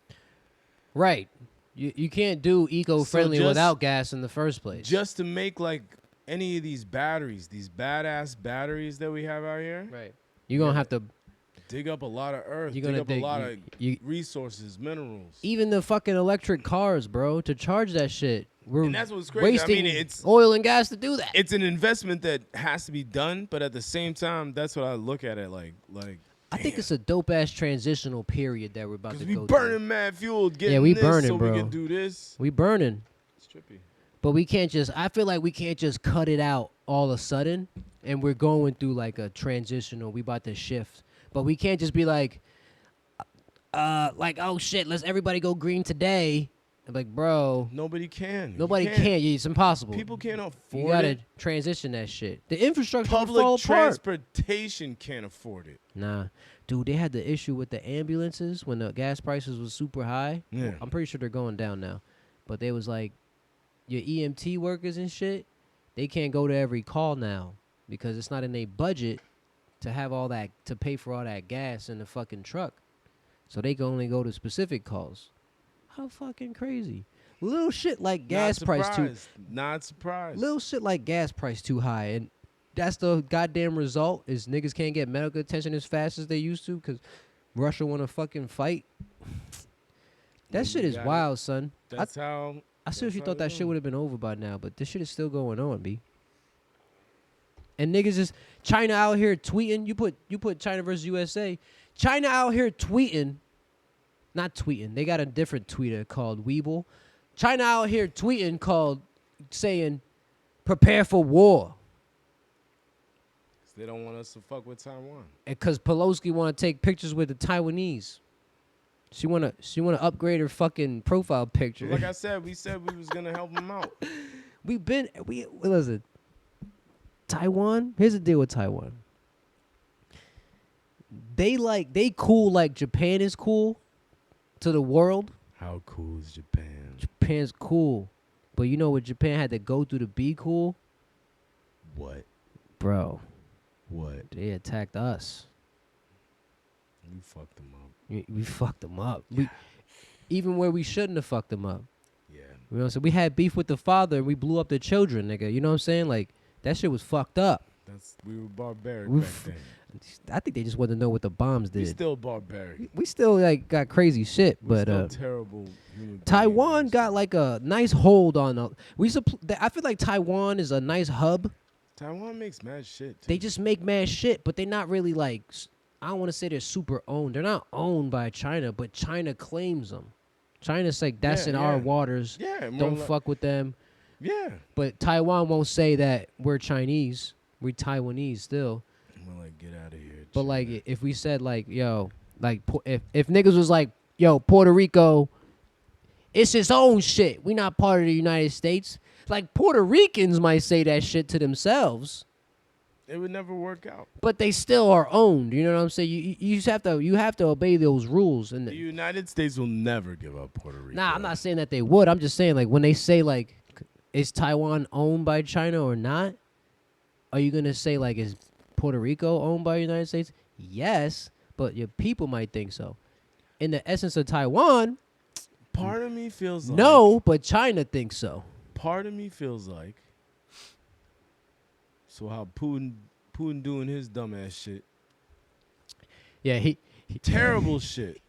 Right. You can't do eco-friendly So just- without gas in the first place. Just to make like any of these batteries, these badass batteries that we have out here, right. You're gonna have to dig up a lot of earth. You're Dig gonna up dig- a lot you- of resources, minerals. even the fucking electric cars, bro, to charge that shit. We're And that's what's crazy. I wasting mean, it's oil and gas to do that. it's an investment that has to be done, but at the same time, that's what I look at it like. I think it's a dope ass transitional period that we're about to because we go burning mad fuel, getting Yeah, we this burning, so bro. we can do this. through. We burning, It's trippy. but we can't just. I feel like we can't just cut it out all of a sudden, and we're going through like a transitional. We about to shift, but we can't just be like oh shit, let's everybody go green today. I'm like, bro, Nobody can. nobody You can. It's impossible. People can't afford You gotta it. transition that shit. The infrastructure will fall Public apart. transportation can't afford it. Nah, dude, they had the issue with the ambulances when the gas prices was super high. Yeah. I'm pretty sure they're going down now, but they was like, your EMT workers and shit, they can't go to every call now because it's not in their budget to have all that to pay for all that gas in the fucking truck. So they can only go to specific calls. How fucking crazy! Little shit like gas price too. Not surprised. Little shit like gas price too high, and that's the goddamn result. Is niggas can't get medical attention as fast as they used to because Russia want to fucking fight. That shit is wild, son. That's how. I seriously how thought they that do shit it. would have been over by now, but this shit is still going on, B. And niggas is China out here tweeting. You put China versus USA. China out here tweeting. Not tweeting. They got a different tweeter called Weeble. China out here tweeting saying, prepare for war. They don't want us to fuck with Taiwan. And cause Pelosi want to take pictures with the Taiwanese. She wanna upgrade her fucking profile picture. Like I said, we was gonna help them out. Listen. Taiwan. Here's the deal with Taiwan. They cool like Japan is cool to the world. How cool is Japan? Japan's cool, but you know what Japan had to go through to be cool, What? bro? What? They attacked us. We fucked them up. We fucked them up. Even where we shouldn't have fucked them up. Yeah. You know what I'm saying? We had beef with the father and we blew up the children, nigga. You know what I'm saying? Like, that shit was fucked up. We were barbaric We back f- then. I think they just wanted to know what the bombs We did. still barbaric. We still, like, got crazy shit, We're but, still terrible human beings. Taiwan got, like, a nice hold on, I feel like Taiwan is a nice hub. Taiwan makes mad shit. Too. They just make mad shit, but they're not really, like, I don't want to say they're super owned. They're not owned by China, but China claims them. China's like, that's in our waters. Yeah. Don't fuck with them. Yeah. But Taiwan won't say that we're Chinese. We're Taiwanese still. We're like, get out of here. But China. like, if we said like, yo, like, if niggas was like, yo, Puerto Rico, it's its own shit. We not part of the United States. Like, Puerto Ricans might say that shit to themselves, it would never work out. but they still are owned. You know what I'm saying? You just have to obey those rules. And The United States will never give up Puerto Rico. nah, I'm not saying that they would. I'm just saying like when they say like, is Taiwan owned by China or not? Are you gonna say like, is Puerto Rico owned by the United States? Yes, but your people might think so. In the essence of Taiwan, Part of me feels like. no, but China thinks so. Part of me feels like. So how Putin doing his dumbass shit. Yeah, he Terrible shit.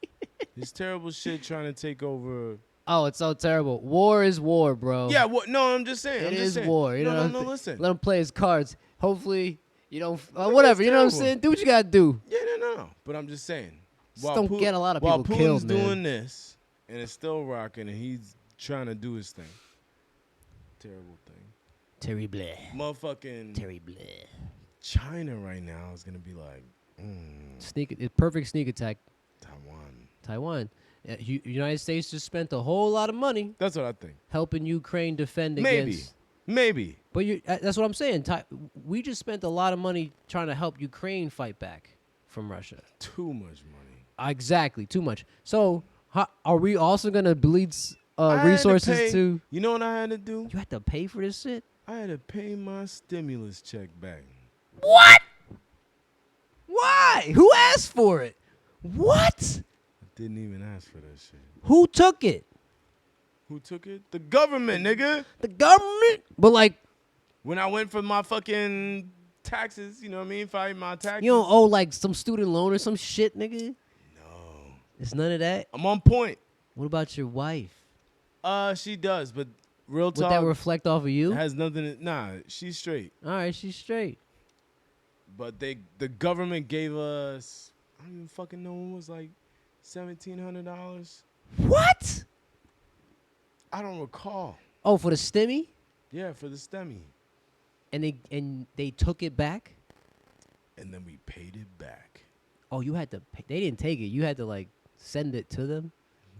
His terrible shit trying to take over. Oh, it's so terrible. War is war, bro. Yeah, what? No, I'm just saying. It I'm is just saying. war. You know, No, listen. Let him play his cards. Hopefully, you don't. It's Whatever. You know what I'm terrible. saying? Do what you gotta do. Yeah, no. But I'm just saying. Just don't get a lot of while people Putin's killed, man. doing this and it's still rocking and he's trying to do his thing. Terrible thing. Terrible. Motherfucking Terrible. China right now is gonna be like, It's perfect sneak attack. Taiwan. United States just spent a whole lot of money That's what I think. helping Ukraine defend Maybe. against. Maybe. But that's what I'm saying. We just spent a lot of money trying to help Ukraine fight back from Russia. Too much money. Exactly, too much. So are we also gonna bleed I had to resources pay- to? You know what I had to do? You have to pay for this shit. I had to pay my stimulus check back. What? Why? Who asked for it? What? I didn't even ask for that shit. Who took it? Who took it? The government, nigga. The government? But like, When I went for my fucking taxes. You know what I mean? File my taxes. You don't owe like some student loan or some shit, nigga. No. It's none of that. I'm on point. What about your wife? She does, but real Would talk. that reflect off of you? Has nothing to, nah, she's straight. All right, she's straight. But the government gave us, I don't even fucking know, it was like $1,700. What? I don't recall. Oh, for the STEMI? Yeah, for the STEMI. And they took it back? And then we paid it back. Oh, you had to pay. They didn't take it. You had to like send it to them?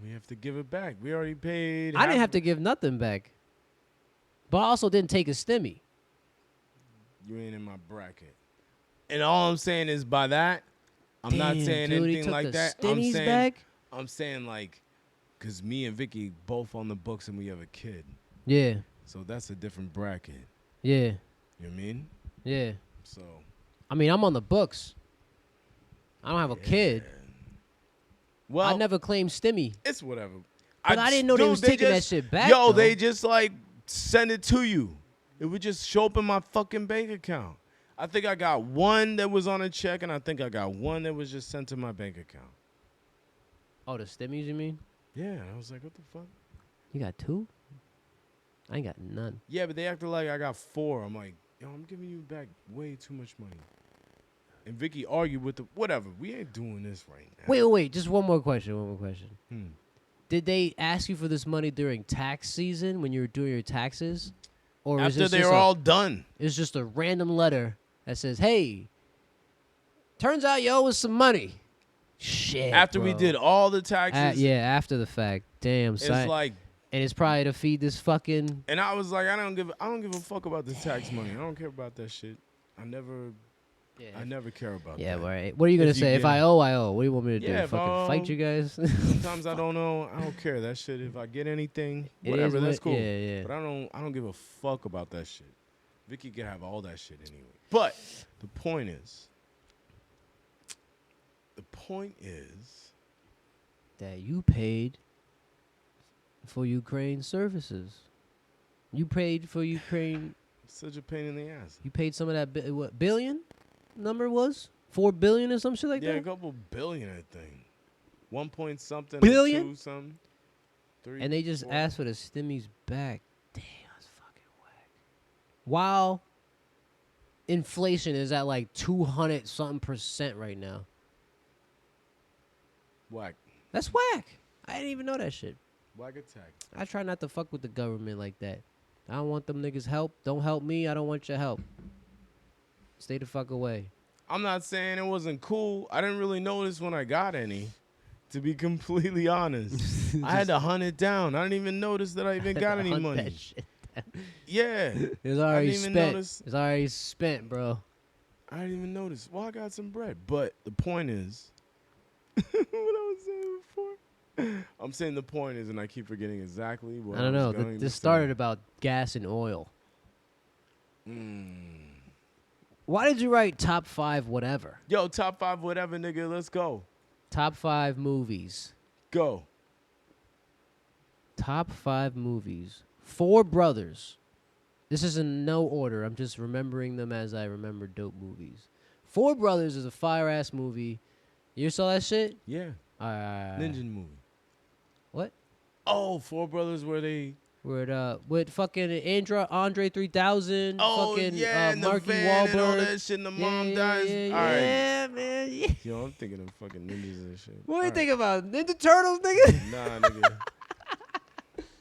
We have to give it back. We already paid. I didn't have to give nothing back. But I also didn't take a STEMI. You ain't in my bracket. And all I'm saying is by that, I'm not Damn, saying dude, he anything took like the that. STEMIs back? I'm saying like, because me and Vicky both on the books and we have a kid. Yeah. So that's a different bracket. Yeah. You know what I mean? Yeah. So. I mean, I'm on the books. I don't have a kid. Well, I never claimed STEMI. It's whatever. But I didn't know they was taking that shit back. Yo, though. they just like send it to you. It would just show up in my fucking bank account. I think I got one that was on a check, and I think I got one that was just sent to my bank account. Oh, the STEMIs, you mean? Yeah, and I was like, what the fuck? You got two? I ain't got none. Yeah, but they acted like I got 4. I'm like, yo, I'm giving you back way too much money. And Vicky argued with the whatever. We ain't doing this right now. Wait. Just one more question. Hmm. Did they ask you for this money during tax season when you were doing your taxes? Or After they were all done. It's just a random letter that says, hey, turns out you owe us some money. Shit, After bro. we did all the taxes. Yeah, after the fact. Damn, It's son. like. And it's probably to feed this fucking. And I was like, I don't give a fuck about the tax money. I don't care about that shit. I never care about that. Yeah, right. What are you gonna say? If I owe, I owe. What do you want me to do? Fucking fight you guys? Sometimes I don't know. I don't care that shit. If I get anything, whatever, that's cool. Yeah. But I don't give a fuck about that shit. Vicky can have all that shit anyway. But the point is that you paid for Ukraine services. You paid for Ukraine. Such a pain in the ass. You paid some of that. What billion number was? 4 billion or some shit like that. Yeah, a couple billion, I think. 1 point something. Billion? 2 something. 3. And they just 4. asked for the STEMIs back. Damn, that's fucking whack. While inflation is at like 200 something % right now. Whack. That's whack. I didn't even know that shit. Whack attack. I try not to fuck with the government like that. I don't want them niggas help. Don't help me. I don't want your help. Stay the fuck away. I'm not saying it wasn't cool. I didn't really notice when I got any, to be completely honest. I had to hunt it down. I didn't even notice that I even got any money. That shit down. Yeah. It's already didn't even spent. notice. It's already spent, bro. I didn't even notice. Well, I got some bread. But the point is, what I was saying before? I'm saying the point is, and I keep forgetting exactly what I don't know. was going to This say. started about gas and oil. Mm. Why did you write top 5 whatever? Yo, top 5 whatever, nigga. Let's go. Top 5 movies. Go. Top 5 movies. 4 Brothers. This is in no order. I'm just remembering them as I remember dope movies. 4 Brothers is a fire-ass movie. You saw that shit? Yeah. Ninja movie. What? Oh, 4 Brothers where they... With fucking Andre 3000, Oh, fucking yeah, and the Marky van and all Wahlberg. that shit, and the mom dies. All Yeah, right. man. Yeah. Yo, I'm thinking of fucking ninjas and shit. What do you All think about Ninja Turtles, nigga? Nah, nigga.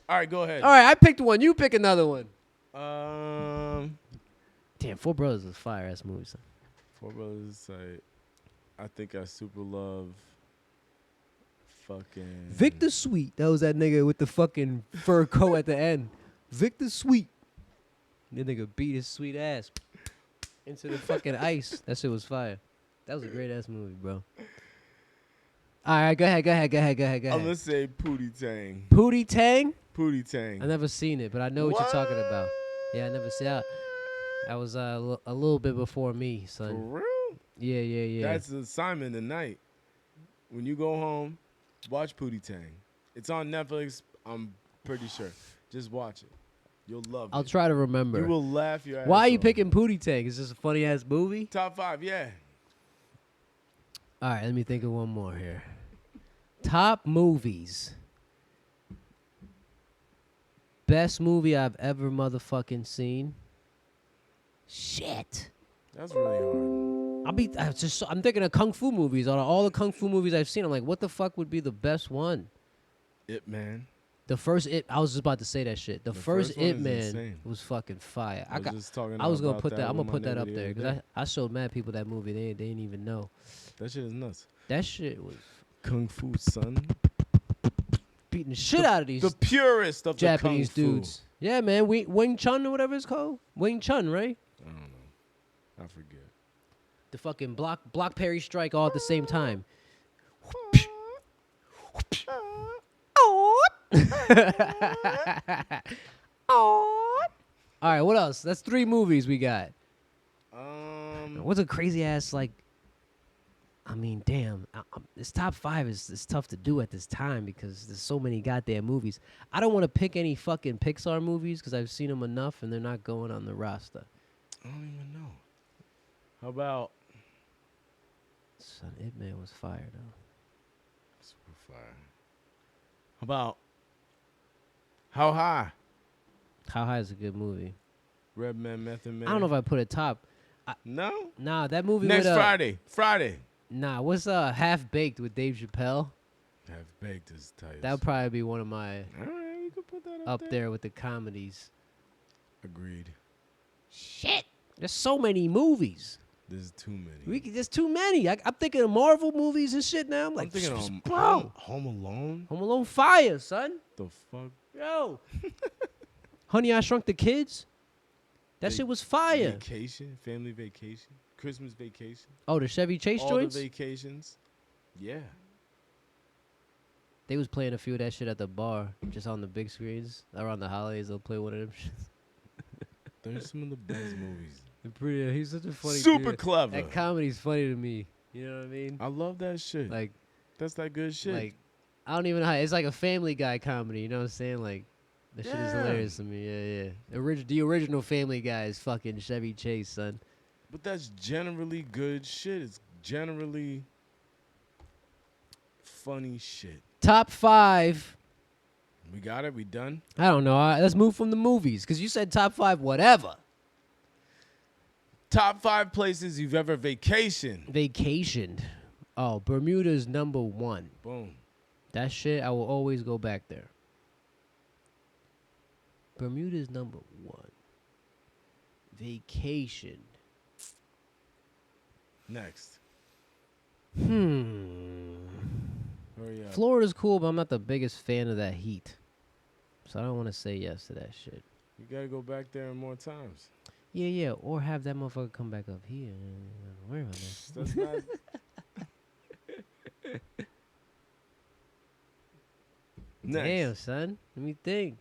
All right, go ahead. All right, I picked one. You pick another one. Damn, 4 Brothers is a fire-ass movie, son. 4 Brothers, I think I super love fucking... Victor Sweet. That was that nigga with the fucking fur coat at the end. Victor Sweet. That nigga beat his sweet ass into the fucking ice. That shit was fire. That was a great-ass movie, bro. All right, go ahead. I'm going to say Pootie Tang. Pootie Tang? Pootie Tang. I never seen it, but I know what you're talking about. Yeah, I never seen it. That was a little bit before me, For son. real? Yeah. That's the assignment tonight. When you go home, watch Pootie Tang. It's on Netflix, I'm pretty sure. Just watch it. You'll love I'll it. try to remember. You will laugh your ass Why are you off. picking Pootie Tang? Is this a funny ass movie? Top 5, yeah. All right, let me think of one more here. Top movies. Best movie I've ever motherfucking seen. Shit. That's really hard. I'm thinking of kung fu movies. Out of all the kung fu movies I've seen, I'm like, what the fuck would be the best one? Ip Man. The first It. I was just about to say that shit. The first one It is Man insane. was fucking fire. I was just talking I was gonna about put that. I'm with gonna put my that neighbor up the there other because day. I showed mad people that movie. They didn't even know. That shit is nuts. That shit was Kung Fu, son. beating the shit out of these The purest of Japanese the Kung dudes. Yeah, man. Wing Chun or whatever it's called. Wing Chun, right? Fu. I don't know. I forget. The fucking block parry strike all at the same time. All right, what else? That's 3 movies we got. What's a crazy ass like? I mean, damn. This top 5 is tough to do at this time because there's so many goddamn movies. I don't want to pick any fucking Pixar movies because I've seen them enough and they're not going on the roster. I don't even know. How about Son, It Man was fire though. Super Fire? How about How High? How High is a good movie. Red Man, Method Man. I don't know if I put it top. No? Nah, that movie Next with Friday. Friday. Nah, what's Half Baked with Dave Chappelle? Half Baked is tight. That would probably be one of my All right, you can put that up there with the comedies. Agreed. Shit, there's so many movies. There's too many. There's too many. I'm thinking of Marvel movies and shit now. I'm like, I'm thinking of bro, Home Alone. Home Alone fire, son. The fuck? Yo, Honey, I Shrunk the Kids. That shit was fire. Vacation, family vacation, Christmas vacation. Oh, the Chevy Chase all joints. the vacations. Yeah. They was playing a few of that shit at the bar, just on the big screens. Around the holidays, they'll play one of them shits. They're some of the best movies. He's such a funny Super dude. clever. That comedy's funny to me. You know what I mean? I love that shit. Like, That's that good shit. like, I don't even know how. It's like a Family Guy comedy. You know what I'm saying? Like, that shit is Yeah. hilarious to me. Yeah, yeah. The original Family Guy is fucking Chevy Chase, son. But that's generally good shit. It's generally funny shit. Top 5. We got it? We done? I don't know. Let's move from the movies because you said top 5, whatever. Top 5 places you've ever vacationed. Vacationed. Oh, Bermuda's number 1. Boom. That shit, I will always go back there. Bermuda's number 1. Vacation. Next. Hurry up. Florida's cool, but I'm not the biggest fan of that heat. So I don't want to say yes to that shit. You gotta go back there more times. Yeah. Or have that motherfucker come back up here. Don't worry about that. That's not. Next. Damn, son. Let me think.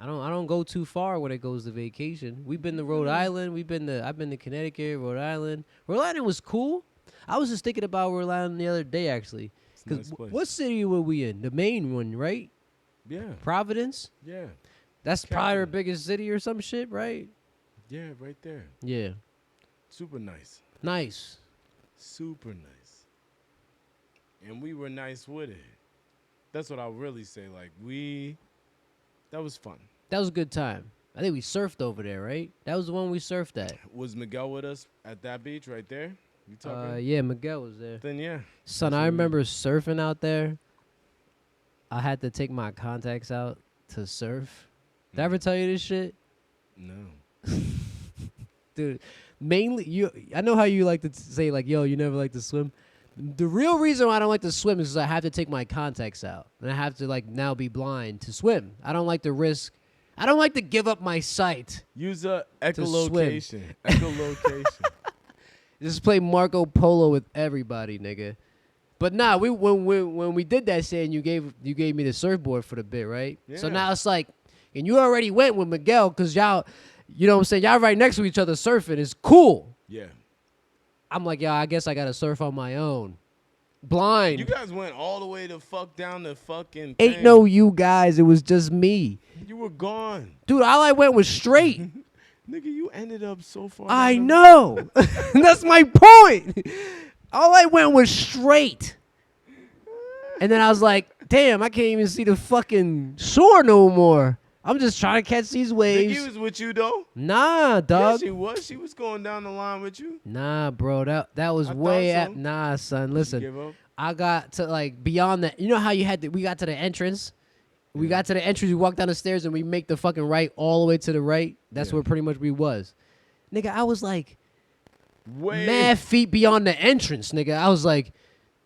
I don't go too far when it goes to vacation. We've been to Rhode Island. I've been to Connecticut, Rhode Island. Rhode Island was cool. I was just thinking about Rhode Island the other day, actually. It's a Because nice place. what city were we in? The main one, right? Yeah. Providence? Yeah. That's probably our Capital. biggest city or some shit, right? Yeah, right there. Yeah. Super nice. Nice. Super nice. And we were nice with it. That's what I'll really say. Like, that was fun. That was a good time. I think we surfed over there, right? That was the one we surfed at. Was Miguel with us at that beach right there? You talking? Yeah, Miguel was there. Then yeah. Son, That's I what we- remember surfing out there. I had to take my contacts out to surf. Did I ever tell you this shit? No. Dude, mainly, I know how you like to say, like, yo, you never like to swim. The real reason why I don't like to swim is because I have to take my contacts out. And I have to, like, now be blind to swim. I don't like to risk. I don't like to give up my sight. Use a swim. echolocation. Echolocation. Just play Marco Polo with everybody, nigga. But nah, when we did that shit and you gave me the surfboard for the bit, right? So Yeah. now it's like, and you already went with Miguel because y'all, you know what I'm saying? Y'all right next to each other surfing. It's cool. Yeah. I'm like, yeah, I guess I got to surf on my own. blind. You guys went all the way to fuck down the fucking Ain't thing. no you guys. It was just me. You were gone. Dude, all I went was straight. Nigga, you ended up so far. I down the- know. That's my point. All I went was straight. And then I was like, damn, I can't even see the fucking shore no more. I'm just trying to catch these waves. Nikki was with you though. Nah, dog. Yeah, she was. She was going down the line with you. Nah, bro. That was I way thought at. so. Nah, son. Did you Listen. give up? I got to like beyond that. You know how you had to, we got to the entrance. We got to the entrance. We walked down the stairs and we make the fucking right all the way to the right. That's where pretty much we was. Nigga, I was like mad feet beyond the entrance, nigga. I was like,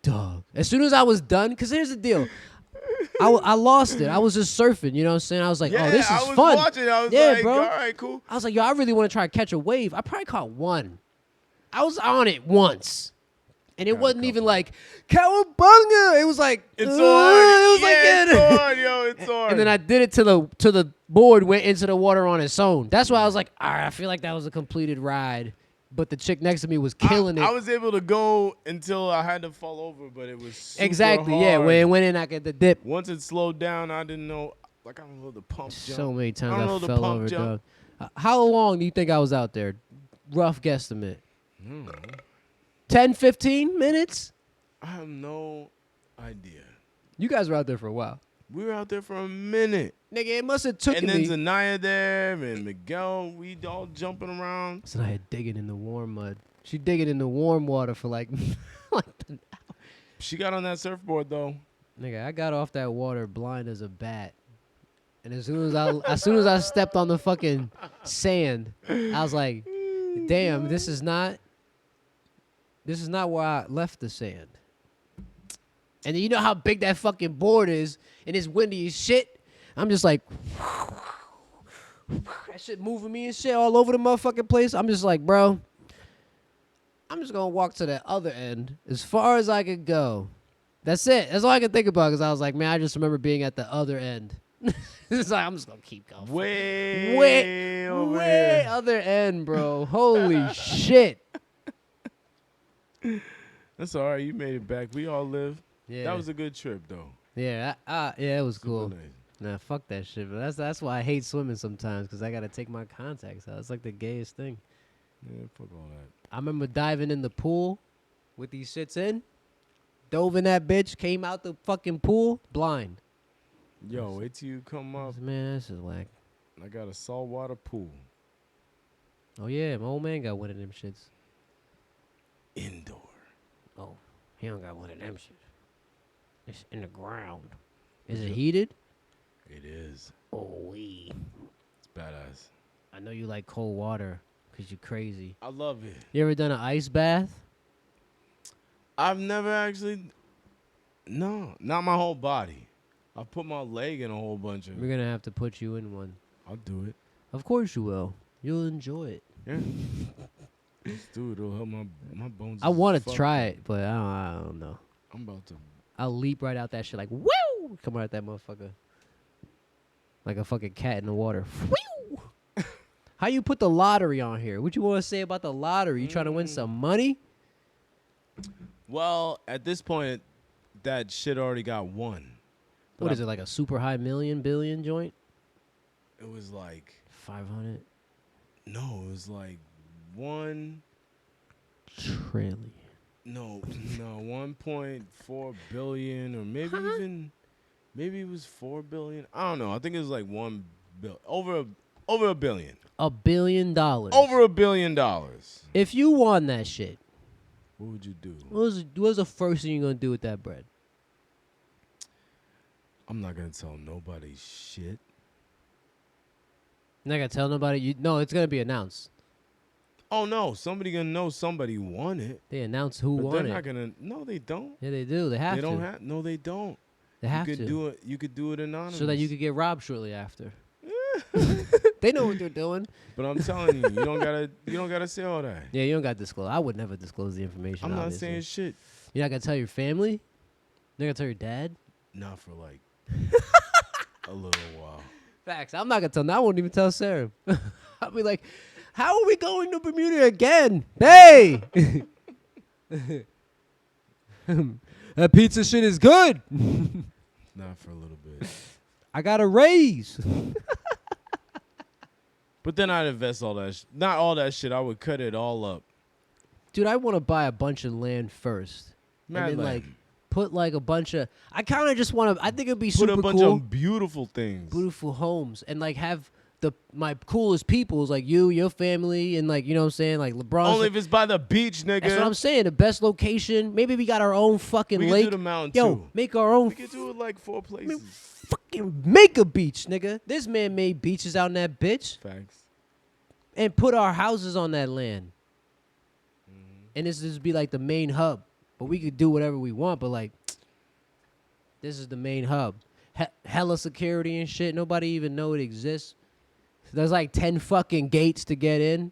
dog. As soon as I was done, because here's the deal. I lost it. I was just surfing, you know what I'm saying? I was like, Yeah, oh, this is I was fun. watching. I was Yeah, like, bro. all right, cool. I was like, yo, I really want to try to catch a wave. I probably caught one. I was on it once. And it wasn't even like, cowabunga. It was like, It's on. it was Yeah, like, it's on, yo. It's on. and then I did it to the board, went into the water on its own. That's why I was like, all right, I feel like that was a completed ride. But the chick next to me was killing I it. was able to go until I had to fall over, but it was super Exactly, hard. yeah. When it went in, I got the dip. Once it slowed down, I didn't know. Like, I don't know the pump jump. So many I times don't I know the fell pump over, jump. dog. How long do you think I was out there? Rough guesstimate. 10, 15 minutes? I have no idea. You guys were out there for a while. We were out there for a minute. Nigga, it must have took And me. then Zanaya there and Miguel, we all jumping around. So I had digging in the warm mud. She digging in the warm water for like, She got on that surfboard, though. nigga, I got off that water blind as a bat. And as soon as I stepped on the fucking sand, I was like, damn, this is not where I left the sand. And then you know how big that fucking board is, and it's windy as shit. I'm just like, that shit moving me and shit all over the motherfucking place. I'm just like, bro, I'm just gonna walk to the other end as far as I could go. That's it. That's all I can think about, because I was like, man, I just remember being at the other end. It's like, I'm just gonna keep going. Way over way here. other end, bro. Holy shit. That's all right. You made it back. We all live. Yeah. That was a good trip, though. yeah, yeah, it was Super cool. nice. Nah, fuck that shit. But that's why I hate swimming sometimes, because I gotta take my contacts out. It's like the gayest thing. Yeah, fuck all that. I remember diving in the pool with these shits in, dove in that bitch, came out the fucking pool blind. Yo, wait till you come up. Man, this is whack. I got a saltwater pool. Oh yeah, my old man got one of them shits. Indoor. Oh, he don't got one of them shits. It's in the ground. Is it heated? It is. Oh, wee. It's badass. I know you like cold water because you're crazy. I love it. You ever done an ice bath? I've never actually. No, not my whole body. I put my leg in a whole bunch of. We're going to have to put you in one. I'll do it. Of course you will. You'll enjoy it. Yeah. Let's do it. It'll help my bones. I want to fucked try up. it, but I don't know. I'm about to. I'll leap right out that shit like, woo! Come out that motherfucker. Like a fucking cat in the water. Woo! How you put the lottery on here? What you want to say about the lottery? You trying to win some money? Well, at this point, that shit already got won. What is it, like a super high billion joint? It was like 500 no, it was like 1 trillion. no 1.4 billion, or maybe it was 4 billion. I don't know. I think it was like 1 bill over $1 billion. $1 billion. Over $1 billion. If you won that shit, What would you do? what was the first thing you're gonna do with that bread? I'm not gonna tell nobody shit. You're not gonna tell nobody. No, it's gonna be announced. Oh no, somebody gonna know somebody won it. They announce who But won they're it. not gonna. No, they don't. Yeah, they do. They have They to. don't have. No, they don't. They have you could to. do it. You could do it anonymous. So that you could get robbed shortly after. They know what they're doing. But I'm telling you, you don't gotta say all that. Yeah, you don't got to disclose. I would never disclose the information. I'm not obviously. saying shit. You're not gonna tell your family. You're not gonna tell your dad. Not for like a little while. Facts. I'm not gonna tell. I won't even tell Sarah. I'll be like, "How are we going to Bermuda again, hey?" That pizza shit is good. Not for a little bit. I got a raise. But then I'd invest all that. Not all that shit. I would cut it all up. Dude, I want to buy a bunch of land first. Mad and then, land. like, put, like, a bunch of... I kind of just want to... I think it'd be Put super a bunch cool. of beautiful things. Beautiful homes. And, like, have my coolest peoples, like you, your family, and, like, you know what I'm saying? Like, LeBron. Only if it's by the beach, nigga. That's what I'm saying. The best location. Maybe we got our own fucking We lake. can do the mountain, Yo, too. make our own... We could do it like 4 places. Fucking make a beach, nigga. There's man-made beaches out in that bitch. Facts. And put our houses on that land. And this just be like the main hub. But we could do whatever we want, but like, this is the main hub. Hella security and shit. Nobody even know it exists. There's like 10 fucking gates to get in.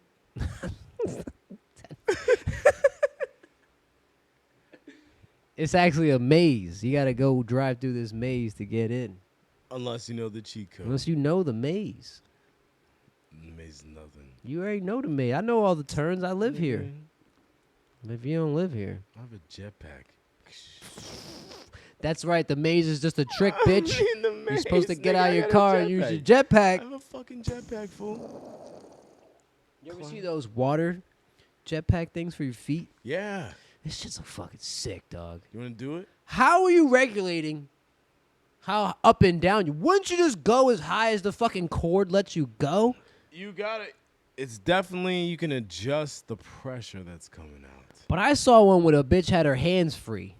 It's actually a maze. You gotta go drive through this maze to get in. Unless you know the cheat code. Unless you know the maze. Maze nothing. You already know the maze. I know all the turns. I live here. If you don't live here. I have a jetpack. That's right. The maze is just a trick, bitch. I'm in the maze, You're supposed to get nigga, out I of your got a car and use your I jetpack. have a fucking jetpack, fool. You ever see those water jetpack things for your feet? Yeah. This shit's so fucking sick, dog. You want to do it? How are you regulating how up and down you? Wouldn't you just go as high as the fucking cord lets you go? You got it. It's definitely, you can adjust the pressure that's coming out. But I saw one where a bitch had her hands free.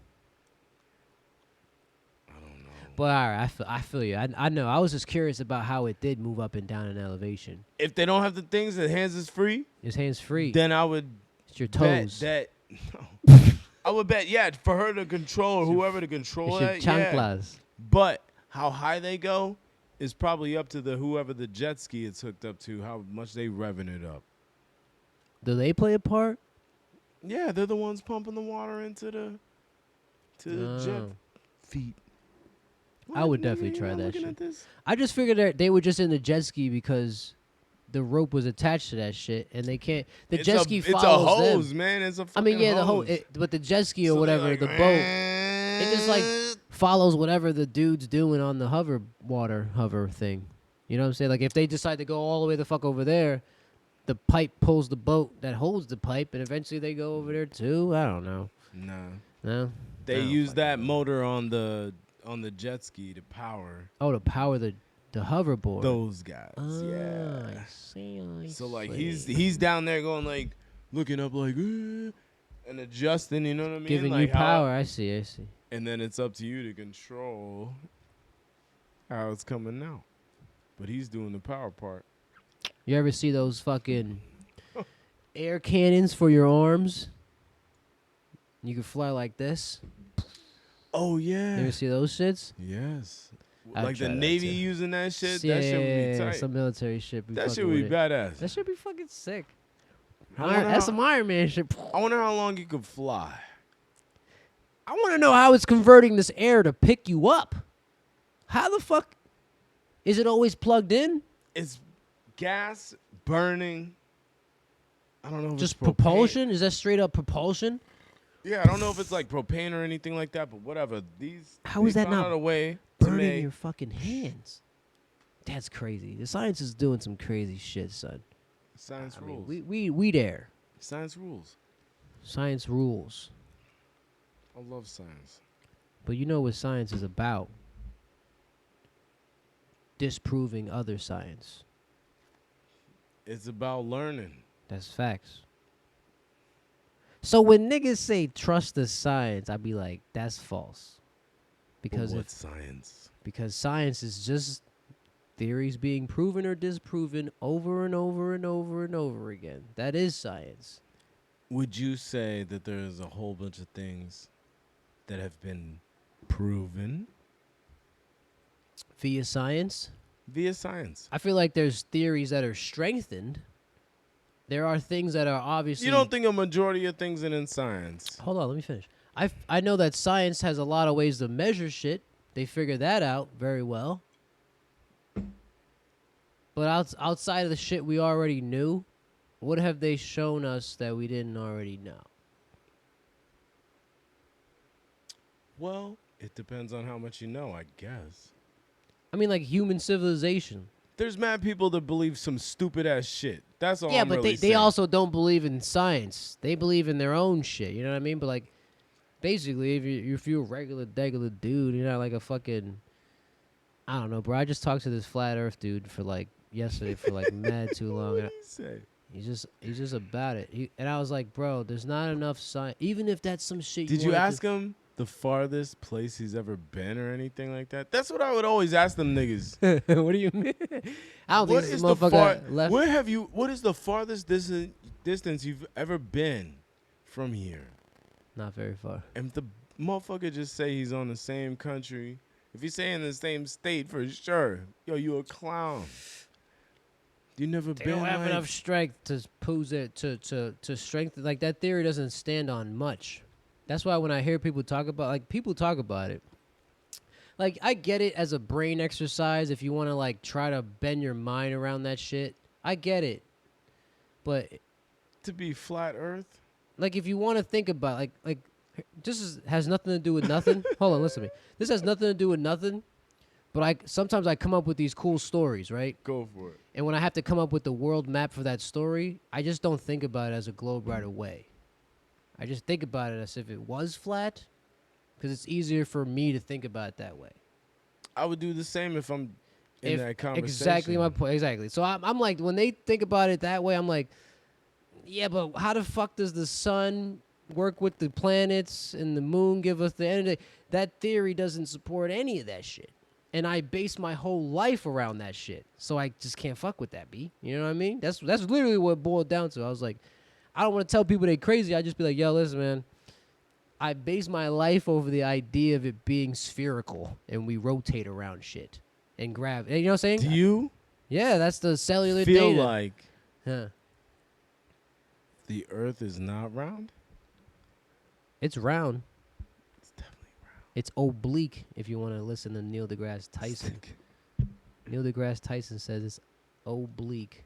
I don't know. But all right, I feel you. I know. I was just curious about how it did move up and down in elevation. If they don't have the things that hands is free, His hands free. then I would It's your bet toes. that. No. I would bet, yeah, for her to control, whoever to control It's your that, yeah. chanclas. But how high they go is probably up to the whoever the jet ski it's hooked up to, how much they revving it up. Do they play a part? Yeah, they're the ones pumping the water into the jet Oh. feet. I would Nigga, definitely you try not that looking shit. at this? I just figured that they were just in the jet ski because the rope was attached to that shit, and they can't. The It's jet a, ski it's a follows hose, them. man. It's a I fucking mean, yeah, the whole, hose. but the jet ski or So they're whatever, like, the boat, it just like follows whatever the dude's doing on the hover thing. You know what I'm saying? Like if they decide to go all the way the fuck over there, the pipe pulls the boat that holds the pipe, and eventually they go over there too. I don't know. Nah. No. They I don't use fucking that know. motor on the jet ski to power Oh, to power the hoverboard. those guys. Ah, Yeah. I see. I So like see. he's down there going like looking up like and adjusting, you know what I mean? Giving like you how- power. I see. and then it's up to you to control how it's coming out. But he's doing the power part. You ever see those fucking air cannons for your arms? You can fly like this. Oh You yeah. ever see those shits? Yes. I'd Like the try that Navy too. using that shit. Yeah, that shit would be tight. some military shit. Be That fucking shit would be with it. badass. That should be fucking sick. I wonder That's how- some Iron Man shit. I wonder how long you could fly. I want to know how it's converting this air to pick you up. How the fuck is it always plugged in? It's gas burning. I don't know if Just it's propane. propulsion? Is that straight up propulsion? Yeah, I don't know if it's like propane or anything like that, but whatever. How is they that found not out a way to Burning make your fucking hands. That's crazy. The science is doing some crazy shit, son. science I mean, rules. we there. Science rules. Science rules. I love science. But you know what science is about? Disproving other science. It's about learning. That's facts. So when niggas say trust the science, I be like, that's false. Because What science? because science is just theories being proven or disproven over and over and over and over again. That is science. Would you say that there's a whole bunch of things that have been proven Via science, via science? I feel like there's theories that are strengthened. There are things that are obviously... You don't think a majority of things in science? Hold on, let me finish. I know that science has a lot of ways to measure shit. They figured that out very well. But outside of the shit we already knew, what have they shown us that we didn't already know? Well, it depends on how much you know, I guess. I mean, like human civilization. There's mad people that believe some stupid ass shit. That's all Yeah, I'm but really they saying. also don't believe in science. They believe in their own shit. You know what I mean? But like, basically, if you're a regular dude, you're not like a fucking. I don't know, bro. I just talked to this flat Earth dude for like yesterday for like mad too long. What And did he say? he's just about it. And I was like, bro, there's not enough science. Even if that's some shit. Did you wanted ask him the farthest place he's ever been or anything like that? That's what I would always ask them niggas. to? What do you mean? I don't think What this is the motherfucker left. Where have you? What is the farthest distance you've ever been from here? Not very far. And if the motherfucker just say he's on the same country, if he's saying the same state for sure, yo, you a clown. You never They been don't have like, enough strength to pose it to strengthen. Like that theory doesn't stand on much. That's why when I hear people talk about it, like I get it as a brain exercise if you want to like try to bend your mind around that shit. I get it, but to be flat Earth. like if you want to think about like has nothing to do with nothing. Hold on, listen to me. This has nothing to do with nothing. But sometimes I come up with these cool stories, right? Go for it. And when I have to come up with the world map for that story, I just don't think about it as a globe right away. I just think about it as if it was flat, because it's easier for me to think about it that way. I would do the same if I'm in that conversation. Exactly my point. Exactly. So I'm like, when they think about it that way, I'm like, yeah, but how the fuck does the sun work with the planets and the moon give us the energy? That theory doesn't support any of that shit. And I base my whole life around that shit. So I just can't fuck with that, B. You know what I mean? That's literally what it boiled down to. I was like, I don't want to tell people they crazy. I just be like, yo, listen, man. I base my life over the idea of it being spherical and we rotate around shit and grab. You know what I'm saying? Do you Yeah, that's the cellular feel data. like Huh. the Earth is not round? It's round. It's definitely It's oblique if you want to listen to Neil deGrasse Tyson. Neil deGrasse Tyson says it's oblique,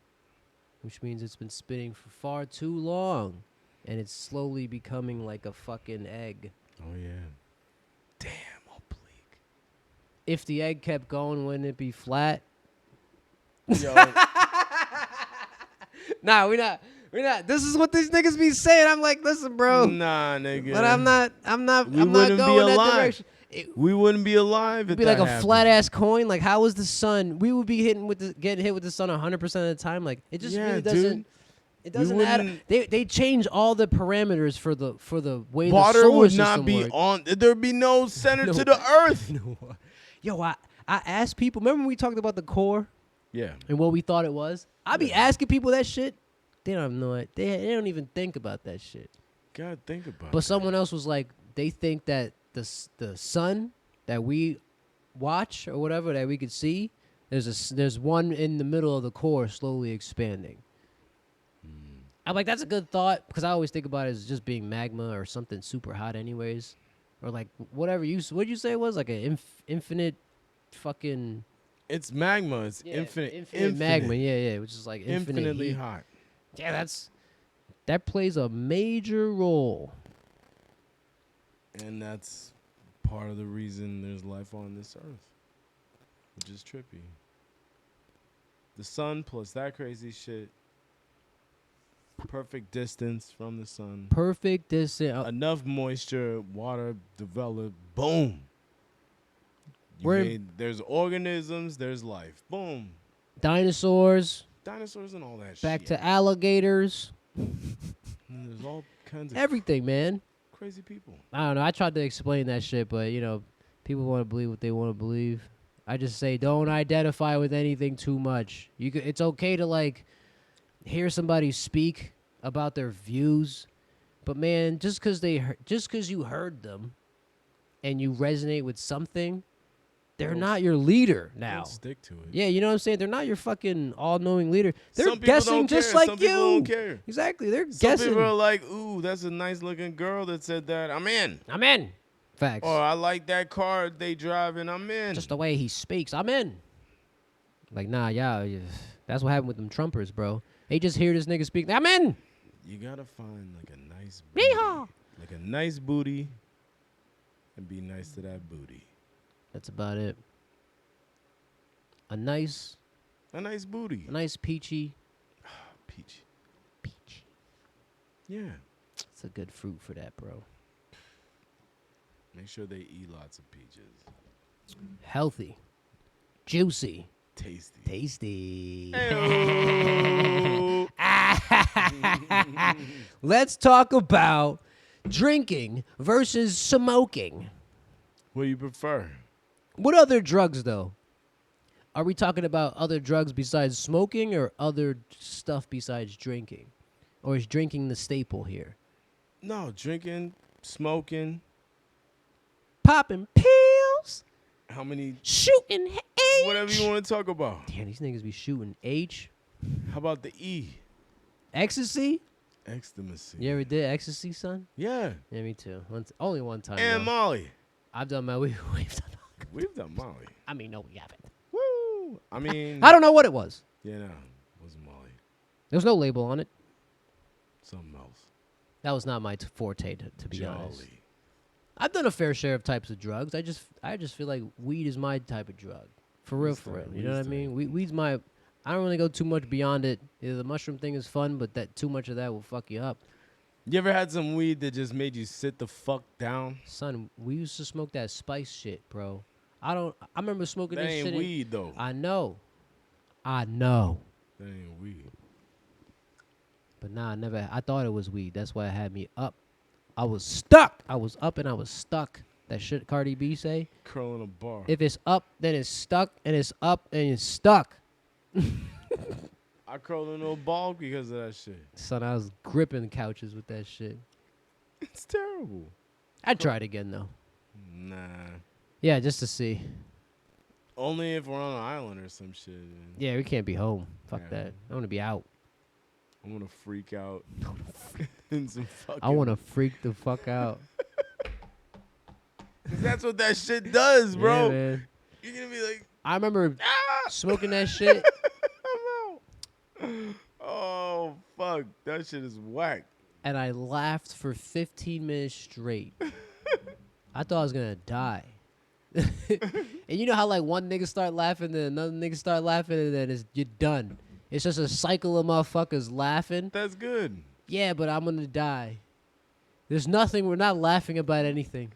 which means it's been spinning for far too long, and it's slowly becoming like a fucking egg. Oh, yeah. Damn, oblique. If the egg kept going, wouldn't it be flat? Yo, Nah, we're not. This is what these niggas be saying. I'm like, listen, bro. nah, nigga. But I'm not We going wouldn't be that alive. direction. We wouldn't be alive It'd if be that like a happened. flat ass coin. Like, how is the sun? We would be getting hit with the sun 100% of the time. Like, it just Yeah, really doesn't. dude. It doesn't add. wouldn't- They change all the parameters for the way Water the solar would system not be works. on. There'd be no center No. to the Earth. Yo, I asked people. Remember when we talked about the core Yeah. and what we thought it was? I be asking people that shit. They don't have no idea. They don't even think about that shit. God, think about it. But someone else was like, they think that the sun that we watch or whatever that we could see, there's one in the middle of the core slowly expanding. I'm like, that's a good thought, because I always think about it as just being magma or something super hot anyways. Or like whatever what'd you say it was? Like an infinite fucking It's magma. It's infinite magma. Yeah, which is like infinitely heat. hot. Yeah, that plays a major role. And that's part of the reason there's life on this Earth, which is trippy. The sun plus that crazy shit. Perfect distance from the sun. Perfect distance. Enough moisture, water developed. Boom. There's organisms, there's life. Boom. Dinosaurs. Dinosaurs and all that shit. Back to alligators. And there's all kinds of Everything, man. crazy people. I don't know. I tried to explain that shit, but, people want to believe what they want to believe. I just say don't identify with anything too much. It's okay to, like, hear somebody speak about their views, but, man, just because you heard them and you resonate with something, they're not your leader now. Don't stick to it. Yeah, you know what I'm saying? They're not your fucking all-knowing leader. They're Some people guessing don't just care. like Some you. people don't care. Exactly. They're Some guessing. people are like, ooh, that's a nice looking girl that said that. I'm in. I'm in. Facts. Or I like that car they driving. I'm in. Just the way he speaks, I'm in. Like, nah, yeah, that's what happened with them Trumpers, bro. They just hear this nigga speak. I'm in. You gotta find like a nice booty. Yeehaw. Like a nice booty And be nice to that booty. That's about it. A nice booty. A nice peachy. Peach. Peachy. Yeah. It's a good fruit for that, bro. Make sure they eat lots of peaches. Healthy. Juicy. Tasty. Tasty. Hey-o. Let's talk about drinking versus smoking. What do you prefer? What other drugs, though? Are we talking about other drugs besides smoking or other stuff besides drinking? Or is drinking the staple here? No, drinking, smoking. Popping pills. How many? Shooting H. Whatever you want to talk about. Damn, these niggas be shooting H. How about the E? Ecstasy? Ecstasy. You ever did ecstasy, son? Yeah. Yeah, me too. Only one time. And though. Molly. I've done my. We've done. We've done Molly. I mean, no, we haven't. Woo. I mean. I don't know what it was. Yeah, no. It wasn't Molly. There was no label on it. Something else. That was not my forte, to be honest. Jolly. I've done a fair share of types of drugs. I just feel like weed is my type of drug. For real, for real. You know what I mean? Weed's my. I don't really go too much beyond it. The mushroom thing is fun, but that too much of that will fuck you up. You ever had some weed that just made you sit the fuck down? Son, we used to smoke that spice shit, bro. I remember smoking That this ain't shit. weed, though. I know. That ain't weed. But nah, I thought it was weed. That's why it had me up. I was stuck. I was up and I was stuck. That shit Cardi B say. Curling a bar. If it's up, then it's stuck, and it's up, and it's stuck. I curled into a ball because of that shit. Son, I was gripping couches with that shit. It's terrible. I'd try it again, though. Nah. Yeah, just to see. Only if we're on an island or some shit. Yeah, we can't be home. Fuck Yeah. that. I want to be out. I want to freak out. in some fucking. I want to freak the fuck out. 'Cause that's what that shit does, bro. Yeah, man. You're gonna be like, I remember ah! smoking that shit. I'm out. Oh fuck, that shit is whack. And I laughed for 15 minutes straight. I thought I was gonna die. And you know how like one nigga start laughing, then another nigga start laughing, and then you're done. It's just a cycle of motherfuckers laughing. That's good. Yeah, but I'm gonna die. There's nothing. We're not laughing about anything.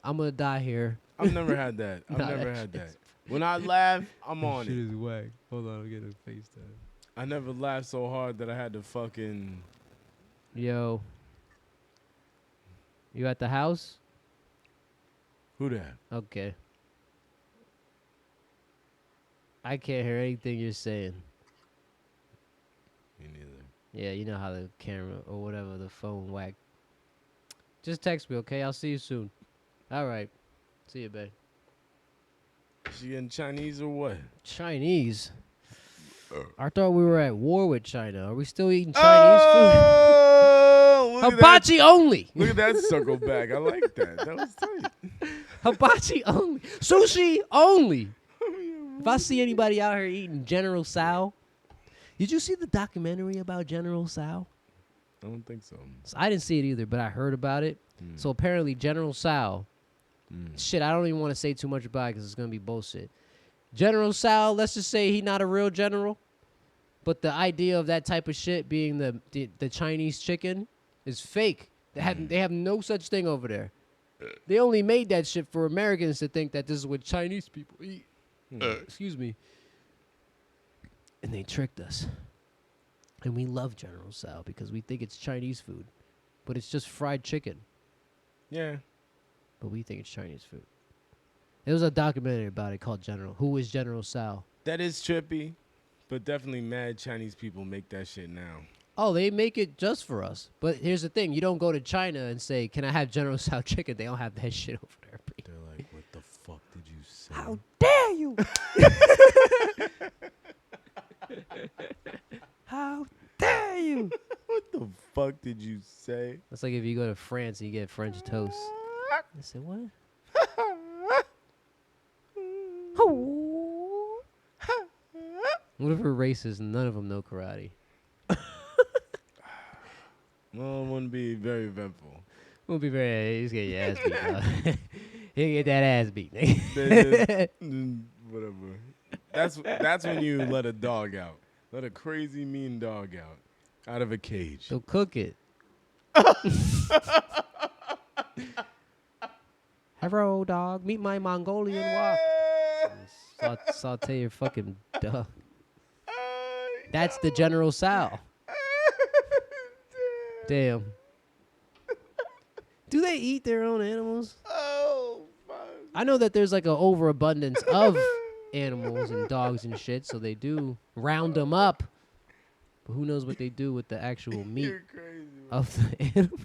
I'm gonna die here. I've never had that. I've Nah, never that had that. shit's- When I laugh, I'm on shit it. is whack. Hold on, I'm getting a FaceTime. I never laughed so hard that I had to fucking. Yo, you at the house? Who that? Okay. I can't hear anything you're saying. Me neither. Yeah, you know how the camera or whatever, the phone whack. Just text me, okay? I'll see you soon. All right. See you, babe. She getting Chinese or what? Chinese? I thought we were at war with China. Are we still eating Chinese food? Look at Hibachi only. that. Look at that circle back. I like that. That was tight. Hibachi only. Sushi only. If I see anybody out here eating General Tso, did you see the documentary about General Tso? I don't think so. I didn't see it either, but I heard about it. So apparently General Tso, shit, I don't even want to say too much about it because it's going to be bullshit. General Tso, let's just say he's not a real general, but the idea of that type of shit being the Chinese chicken is fake. They have no such thing over there. They only made that shit for Americans to think that this is what Chinese people eat. Excuse me. And they tricked us. And we love General Tso because we think it's Chinese food. But it's just fried chicken. Yeah. But we think it's Chinese food. There was a documentary about it called Who is General Tso? That is trippy, but definitely mad Chinese people make that shit now. Oh, they make it just for us. But here's the thing. You don't go to China and say, can I have General Tso chicken? They don't have that shit over there. They're like, what the fuck did you say? How dare you? How dare you? What the fuck did you say? That's like if you go to France and you get French toast. I said, what? What if we're racist and none of them know karate? Well, it wouldn't be very eventful. We'll be very, he's getting your ass beat, dog. He'll get that ass beat, nigga. They just, whatever. That's when you let a dog out. Let a crazy mean dog out of a cage. They'll cook it. Hello, dog. Meet my Mongolian walk. Saute your fucking dog. That's the General Sal. Damn. Do they eat their own animals? Oh, fuck. I know that there's like an overabundance of animals and dogs and shit, so they do round them up. But who knows what they do with the actual meat You're crazy, of the animal?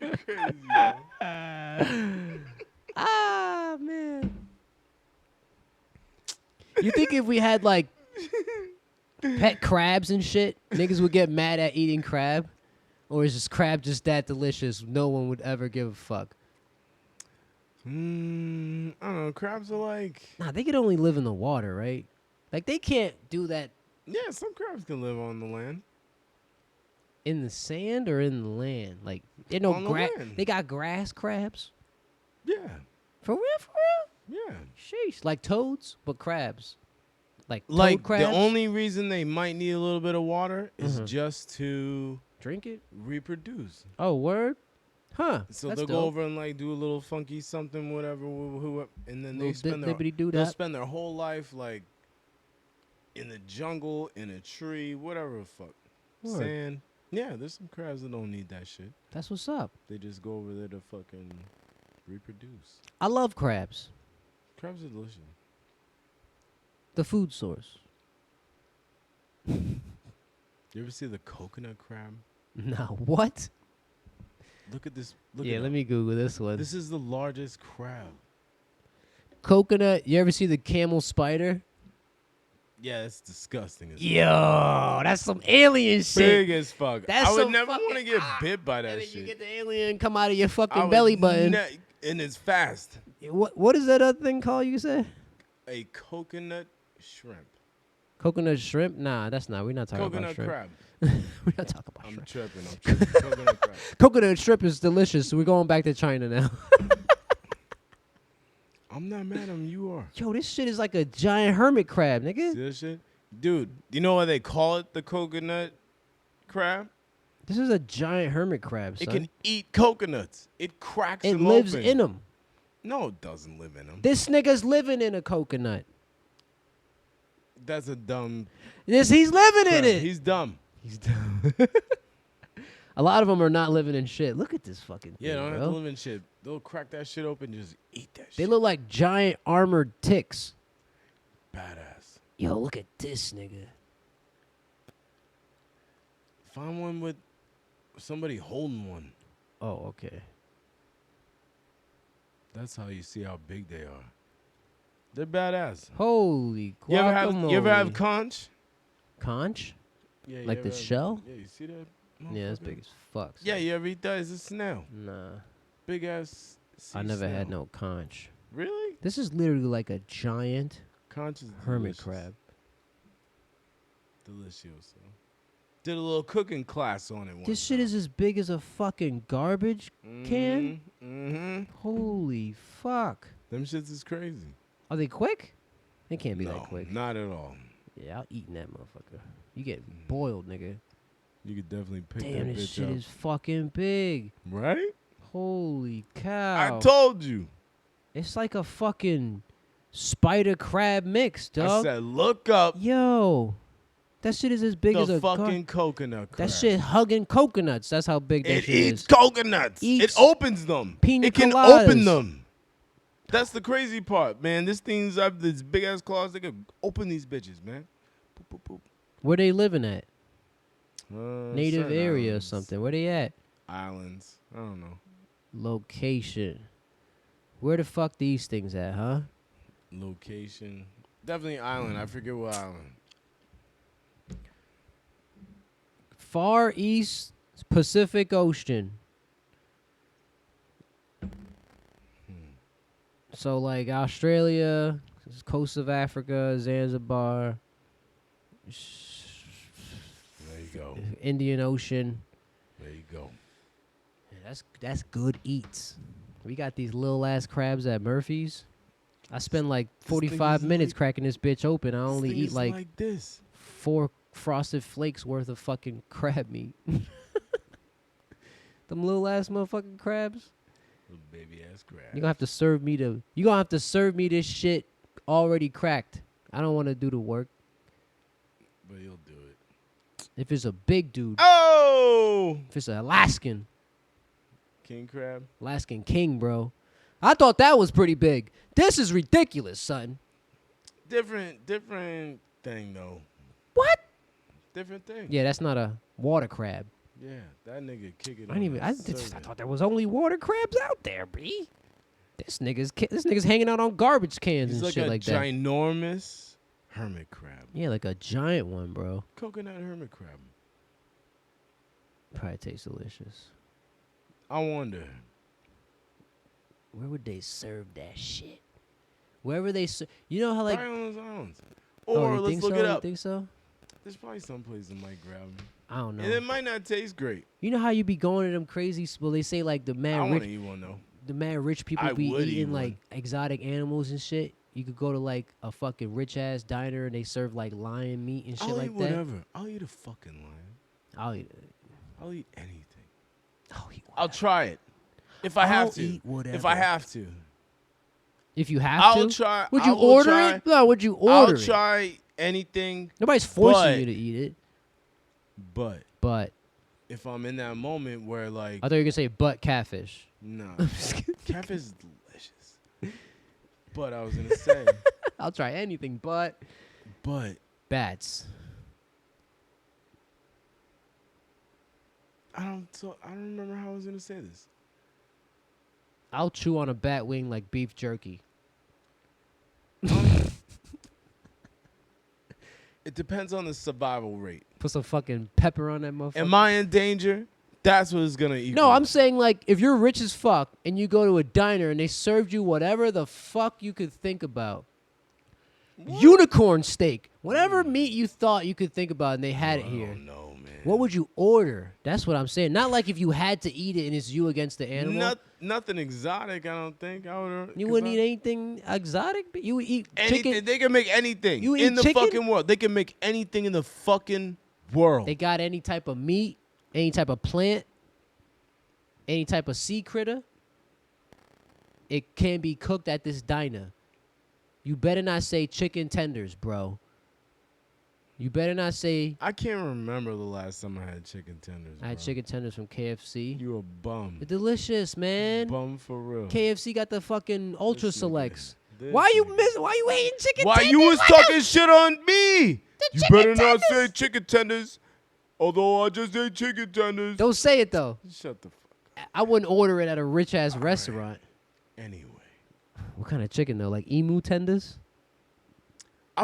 You're crazy, man. Ah, man. You think if we had like pet crabs and shit, niggas would get mad at eating crab? Or is this crab just that delicious no one would ever give a fuck? I don't know. Crabs are like... Nah, they could only live in the water, right? Like, they can't do that Yeah, some crabs can live on the land. in the sand or in the land. Like, they no On the grass. land. They got grass crabs. Yeah. For real, for real? Yeah. Sheesh. Like toads, but crabs. Like Like, toad crabs. the only reason they might need a little bit of water is Mhm. just to Drink it? reproduce. Oh, word? Huh. So That's they'll go dope. over and like do a little funky something, whatever, and then they Little spend their dippity-doo they'll that. spend their whole life like in the jungle, in a tree, whatever the fuck. Word. Sand. Yeah, there's some crabs that don't need that shit. That's what's up. They just go over there to fucking reproduce. I love crabs. Crabs are delicious. The food source. You ever see the coconut crab? Nah, what? Look at this. Look Yeah, it let up. me Google this one. This is the largest crab. Coconut. You ever see the camel spider? Yeah, it's disgusting. As Yo, that's some alien shit. big as fuck. That's I would some never fucking- want to get bit by And that then shit. you get the alien come out of your I fucking would belly button. and it's fast. What is that other thing called? You said A coconut shrimp. coconut shrimp? Nah, that's not. We're not talking Coconut about shrimp. crab. We're not talking about I'm shrimp. tripping. Coconut crab. Coconut shrimp is delicious. So we're going back to China now. I'm not mad at him. You are. Yo, this shit is like a giant hermit crab, nigga. See that shit? Dude, you know why they call it the coconut crab? This is a giant hermit crab, son. It can eat coconuts. It cracks It them lives open. in them. No, it doesn't live in them. This nigga's living in a coconut. That's a dumb He's living in crab. it. He's dumb. He's dumb. A lot of them are not living in shit. Look at this fucking Yeah, thing, they don't have bro. to live in shit. They'll crack that shit open and just eat that shit. They look like giant armored ticks. badass. Yo, look at this nigga. Find one with somebody holding one. Oh, okay. That's how you see how big they are. They're badass. Holy You guacamole. ever have conch? Conch? Yeah, Like the shell? Yeah, you see that? Yeah, it's motherfucker? big as fuck. Yeah, son. you ever eat that? It's a snail. Nah. Big ass. I sea never had snail. no conch. Really? This is literally like a giant Conch is hermit delicious. crab. Delicious. Did a little cooking class on it once. This shit is as big as a fucking garbage can. Mm-hmm. Holy fuck. Them shits is crazy. Are they quick? They can't be no, that quick. not at all. Yeah, I'll eat in that motherfucker. You get boiled, nigga. You could definitely pick Damn, that this bitch shit up. is fucking big. Right? Holy cow. I told you. It's like a fucking spider crab mix, I dog. said, look up Yo, that shit is as big as the a fucking coconut crab. That shit hugging coconuts. That's how big that It shit eats is. coconuts. Eats it opens them. pina It can coladas. open them. That's the crazy part, man. This thing's have this big ass claws. They can open these bitches, man. Boop, boop, boop. Where they living at? Native certain area or islands. something. Where they at? Islands. I don't know. Location. Where the fuck these things at, huh? Location. Definitely island. I forget what island. Far East Pacific Ocean. So like Australia, coast of Africa, Zanzibar, There you go. Indian Ocean. There you go. Yeah, that's good eats. We got these little ass crabs at Murphy's. I spend like This thing 45 is minutes like- cracking this bitch open. I This only thing eat is like this. 4 Frosted Flakes worth of fucking crab meat. Them little ass motherfucking crabs. Little baby ass crab. You gonna have to serve me this shit already cracked. I don't want to do the work. But you'll do it. If it's a big dude, Oh! if it's an Alaskan King crab. king, bro. I thought that was pretty big. This is ridiculous, son. Different thing though. What? Different thing. Yeah, that's not a water crab. Yeah, that nigga kick it. I thought there was only water crabs out there, B. This nigga's hanging out on garbage cans He's and like shit a like that. ginormous hermit crab. Yeah, like a giant one, bro. Coconut hermit crab. Probably tastes delicious. I wonder. Where would they serve that shit? Wherever they you know how like Probably on those islands. oh, Or you let's think look so? it You up. think so? There's probably some place that might grab them. I don't know. And it might not taste great. You know how you be going to them crazy well they say like I want rich to eat one though. the mad rich people I be would eat eating one. like exotic animals and shit. You could go to like a fucking rich ass diner and they serve like lion meat and shit I'll like eat that. whatever. I'll eat a fucking lion. I'll eat it. I'll eat anything. I'll eat I'll whatever. try it. If I have I'll to. eat whatever. If I have to. If you have I'll to, try. would I you will order try, it? No, would you order I'll it? try anything, Nobody's forcing but- you to eat it. but But if I'm in that moment where like, I thought you were gonna say but catfish. nah, catfish is delicious. But I was gonna say, I'll try anything but but bats. I don't remember how I was gonna say this. I'll chew on a bat wing like beef jerky. It depends on the survival rate. Put some fucking pepper on that motherfucker. Am I in danger? That's what it's gonna eat. No, I'm saying like if you're rich as fuck and you go to a diner and they served you whatever the fuck you could think about. Unicorn steak. Whatever meat you thought you could think about and they had it here. No, man. What would you order? That's what I'm saying. Not like if you had to eat it and it's you against the animal. Nothing exotic. I don't think I would. You wouldn't eat anything exotic? You would eat anything. chicken. They can make anything You in eat the chicken? fucking world. They can make anything in the fucking world. They got any type of meat, any type of plant, any type of sea critter. It can be cooked at this diner. You better not say chicken tenders, bro. You better not say I can't remember the last time I had chicken tenders. I had bro. chicken tenders from KFC. You a bum. They're delicious, man. Bum for real. KFC got the fucking ultra This nigga. selects. This Why you nigga. Why you eating chicken Why tenders? you was talking shit on me? You chicken better not say tenders. chicken tenders. Although I just ate chicken tenders. Don't say it though. Shut the fuck I wouldn't order it at a rich ass restaurant. up. Anyway. What kind of chicken though? Like emu tenders? I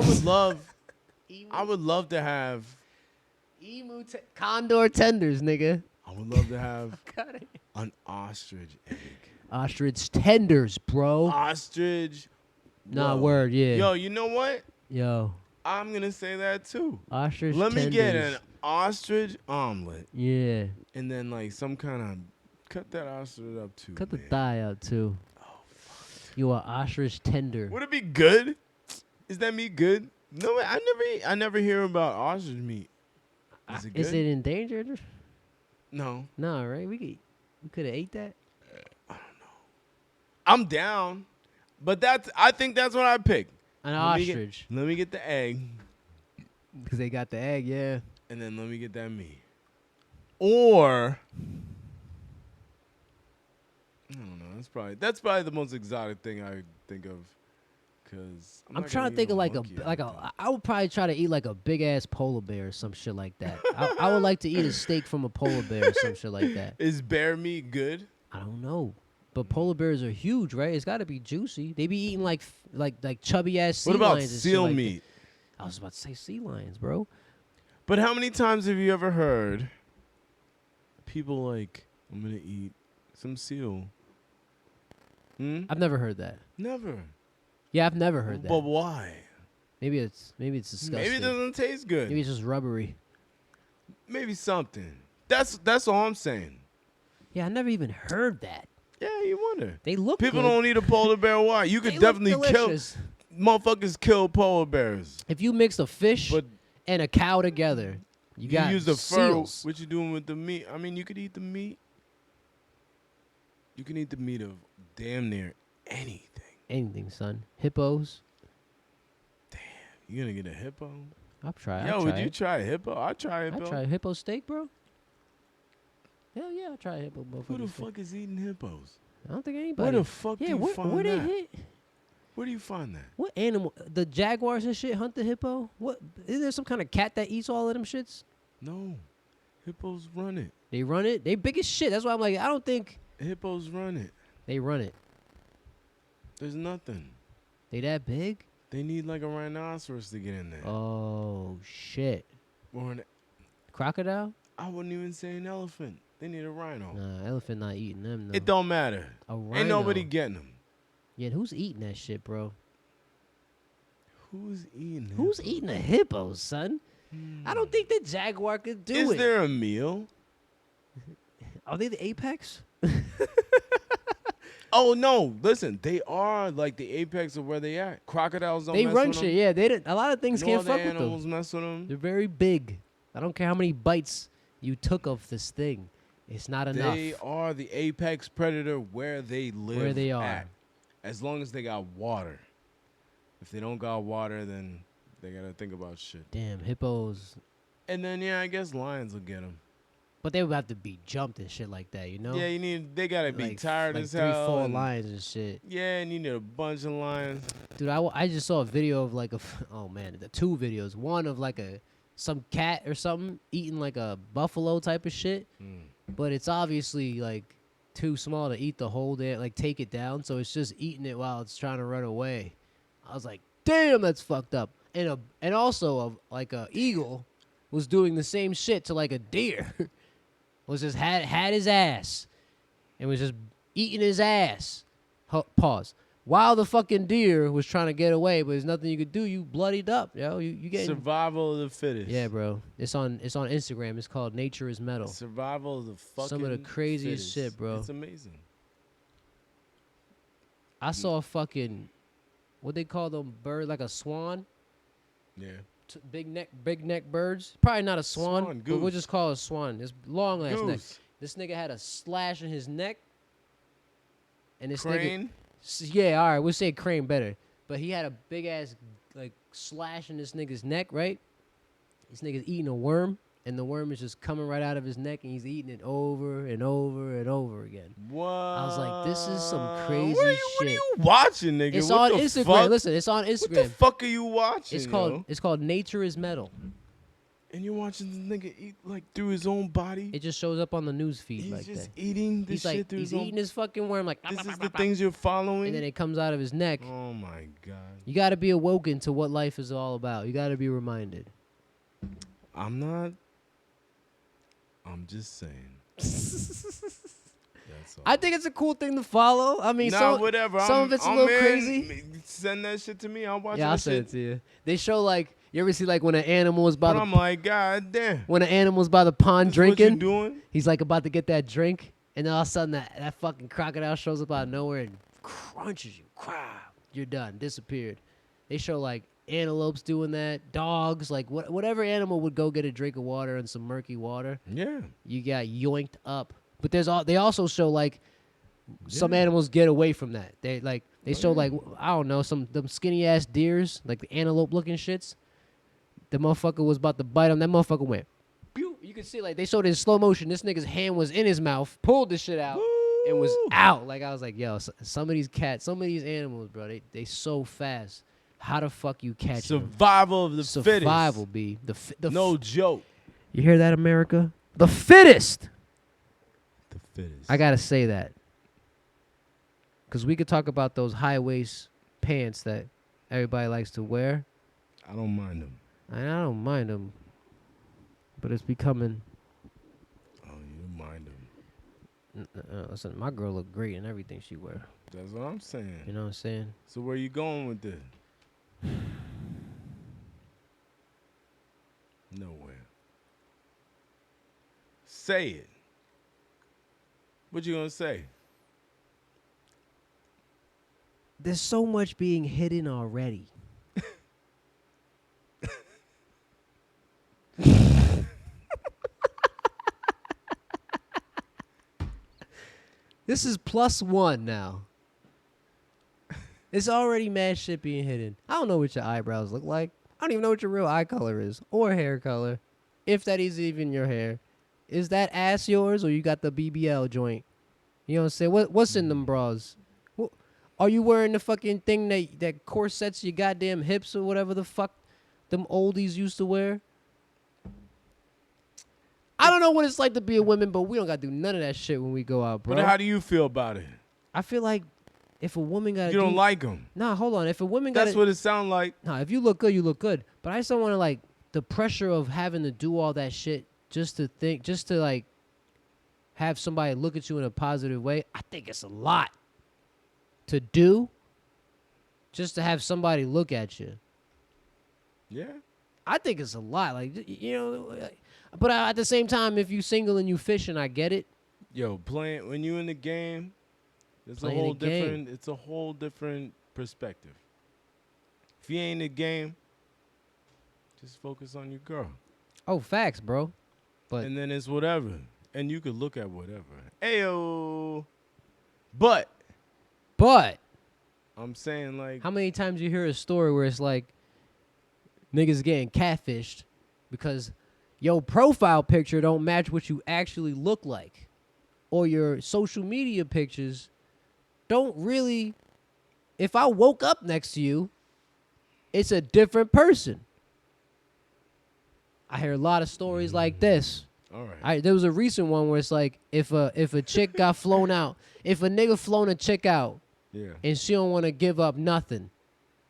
would love to have Condor tenders, nigga. I would love to have Got it. an ostrich egg. Ostrich tenders, bro. Ostrich. Nah, whoa. word, yeah. Yo, you know what? Yo, I'm gonna say that too. ostrich Let me tenders. get an ostrich omelet Yeah. and then like some kind of cut that ostrich up too. Cut the man. thigh out, too. Oh, fuck. You are ostrich tender. Would it be good? Is that meat good? No, I never hear about ostrich meat. Is it good? Is it endangered? No. Nah, right? We could have ate that. I'm down, but I think that's what I pick. An Let me get- ostrich. Let me get the egg, Because they got the egg, yeah. and then let me get that meat. Or I don't know. That's probably the most exotic thing I think of. Cause I'm trying to think of like I would probably try to eat like a big ass polar bear or some shit like that. I would like to eat a steak from a polar bear or some shit like that. Is bear meat good? I don't know. But polar bears are huge, right? It's got to be juicy. They be eating like chubby ass sea What about lions and shit seal like that. meat? I was about to say sea lions, bro. But how many times have you ever heard people like, I'm gonna eat some seal? I've never heard that. Never. Yeah, I've never heard that. But why? Maybe it's disgusting. Maybe it doesn't taste good. Maybe it's just rubbery. Maybe something. That's all I'm saying. Yeah, I never even heard that. Yeah, you wonder. They look People good. don't eat a polar bear. Why? You could They definitely look kill delicious. motherfuckers. Kill polar bears, If you mix a fish but and a cow together, you got use the fur. seals. What you doing with the meat? I mean, you could eat the meat. You can eat the meat of damn near anything. Anything, son. Hippos. You gonna get a hippo? I'll try. Yo, I'll would try you it. try a hippo? I'll try a I hippo. try a hippo steak, bro. Hell yeah, I'll try a hippo. Who the motherfucking steak. fuck is eating hippos? I don't think anybody. Where the fuck do you where find they that? hit? Where do you find that? What animal? The jaguars and shit hunt the hippo? What? Is there some kind of cat that eats all of them shits? No, hippos run it. They run it. They big as shit. That's why I'm like, I don't think Hippos run it. they run it. There's nothing. They that big? They need like a rhinoceros to get in there. Oh shit. Or Crocodile? I wouldn't even say an elephant. They need a rhino. Nah, elephant not eating them. No. It don't matter. A rhino. Ain't nobody getting them. Yeah, who's eating that shit, bro? Who's eating it? Who's eating a hippo, son? I don't think the jaguar could do Is it. there a meal? Are they the apex? Oh no! Listen, they are like the apex of where they at. Crocodiles don't. They mess run with shit. them. Yeah, they didn't. A lot of things No can't other fuck with them. animals mess with them. They're very big. I don't care how many bites you took of this thing. It's not enough. They are the apex predator where they live. Where they are. At, as long as they got water. If they don't got water, then they gotta think about shit. Damn, hippos. And then yeah, I guess lions will get them. But they would have to be jumped and shit like that, you know? Yeah, they gotta be Like- tired like as 3, hell. 4 and- lions and shit. Yeah, and you need a bunch of lions. Dude, I just saw a video of like oh man, the 2 videos. One of like some cat or something eating like a buffalo type of shit, but it's obviously like too small to eat the whole day, like take it down. So it's just eating it while it's trying to run away. I was like, damn, that's fucked up. And also like a eagle was doing the same shit to like a deer. Was just had his ass and was just eating his ass. Pause. While the fucking deer was trying to get away, but there's nothing you could do. You bloodied up, yo. You get Survival of the fittest. Yeah, bro. It's on Instagram. It's called Nature is Metal. Survival of the fucking Some of the craziest fittest. shit, bro. It's amazing. I saw a fucking what they call them bird, like a swan. Yeah. Big neck birds. Probably not a swan, Swan, but we'll goose. just call it a swan. It's long ass neck. Goose. This nigga had a slash in his neck. And this Crane. nigga, yeah, all right, we'll say crane better. But he had a big ass like slash in this nigga's neck, right? This nigga's eating a worm, and the worm is just coming right out of his neck, and he's eating it over and over and over again. What? I was like, this is some crazy What are shit. you watching, nigga? It's What on the Instagram. Fuck? Listen, it's on What the Instagram. fuck are you watching? It's called Nature is Metal. And you're watching the nigga eat like through his own body. It just shows up on the news feed He's like just that. eating this He's shit like, through he's his own. eating his fucking worm like. This is the things you're following. And then it comes out of his neck. Oh my god. You got to be awoken to what life is all about. You got to be reminded. I'm not. I'm just saying. That's all. I think it's a cool thing to follow. I mean, Nah, whatever. some I'm- of it's a I'm little in. crazy. Send that shit to me. I'll watch Yeah, that I'll send shit. it to you. They show like you ever see like when an animal is by But the I'm like, god damn. when an animal's by the pond This is what drinking. you doing? He's like about to get that drink, and then all of a sudden that fucking crocodile shows up out of nowhere and crunches you. Crap, you're done, disappeared. They show like antelopes doing that, dogs, like whatever animal would go get a drink of water in some murky water, Yeah. you got yoinked up. But they also show like some Yeah. animals get away from that. They show yeah. like I don't know them skinny ass deers, like the antelope looking shits. The motherfucker was about to bite him. That motherfucker went. Pew! You can see like they showed it in slow motion. This nigga's hand was in his mouth, pulled the shit out, and was Woo! out. Like I was like, yo, some of these cats, some of these animals, bro, they so fast. How the fuck you catch them? Survival of the Survival, fittest. B. No joke. You hear that, America? The fittest. The fittest. I gotta say that. Cause we could talk about those high waist pants that everybody likes to wear. I don't mind them. And I don't mind them, but it's becoming. Oh, you mind them. Listen, my girl look great in everything she wear. That's what I'm saying. You know what I'm saying? So where you going with this? Nowhere. Say it. What you gonna say? there's so much being hidden already. This is +1 now. It's already mad shit being hidden. I don't know what your eyebrows look like. I don't even know what your real eye color is or hair color. If that is even your hair. Is that ass yours or you got the BBL joint? You know what I'm saying? What's in them bras? Are you wearing the fucking thing that corsets your goddamn hips or whatever the fuck them oldies used to wear? I don't know what it's like to be a woman, but we don't got to do none of that shit when we go out, bro. But how do you feel about it? I feel like if a woman got to You don't like them. Nah, hold on. If a woman got That's what it sounds like. Nah, if you look good, you look good. But I just don't want to, like, the pressure of having to do all that shit just to, like, have somebody look at you in a positive way. I think it's a lot to do just to have somebody look at you. Yeah. I think it's a lot. Like, you know, but at the same time, if you single and you fishing, I get it. Yo, when you in the game, it's Playing a whole the game. different. It's a whole different perspective. If you ain't in the game, just focus on your girl. Oh, facts, bro. But And then it's whatever, and you could look at whatever. Ayo. But I'm saying, like, how many times you hear a story where it's like niggas getting catfished because your profile picture don't match what you actually look like, or your social media pictures don't really. If I woke up next to you, it's a different person. I hear a lot of stories like this. all right. There was a recent one where it's like if a chick got flown out, if a nigga flown a chick out Yeah. and she don't want to give up nothing,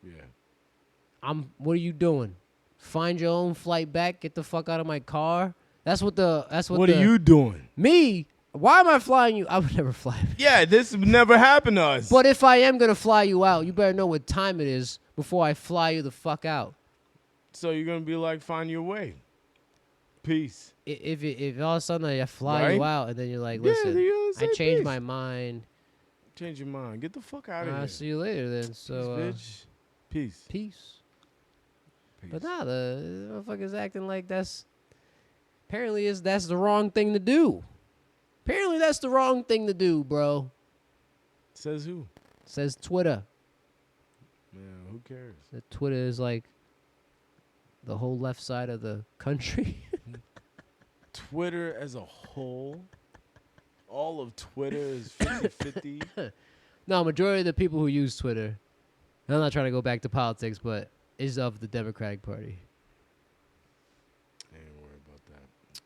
Yeah. what are you doing? Find your own flight back. Get the fuck out of my car. That's what What are you doing? Me? Why am I flying you? I would never fly. Yeah, this never happened to us. But if I am gonna fly you out, you better know what time it is before I fly you the fuck out. So you're gonna be like, find your way. Peace. If all of a sudden I fly you Right? out and then you're like, Yeah, listen, you're gonna I say changed peace. my mind. Change your mind. Get the fuck out of I'll here. see you later then. So Peace, bitch. Peace. peace. Peace. But nah, the motherfuckers acting like that's the wrong thing to do. Apparently that's the wrong thing to do, bro. Says who? Says Twitter. Yeah, who cares? That Twitter is like the whole left side of the country. Twitter as a whole, all of Twitter is 50-50. No, majority of the people who use Twitter, I'm not trying to go back to politics, but is of the Democratic Party. I ain't worried about that.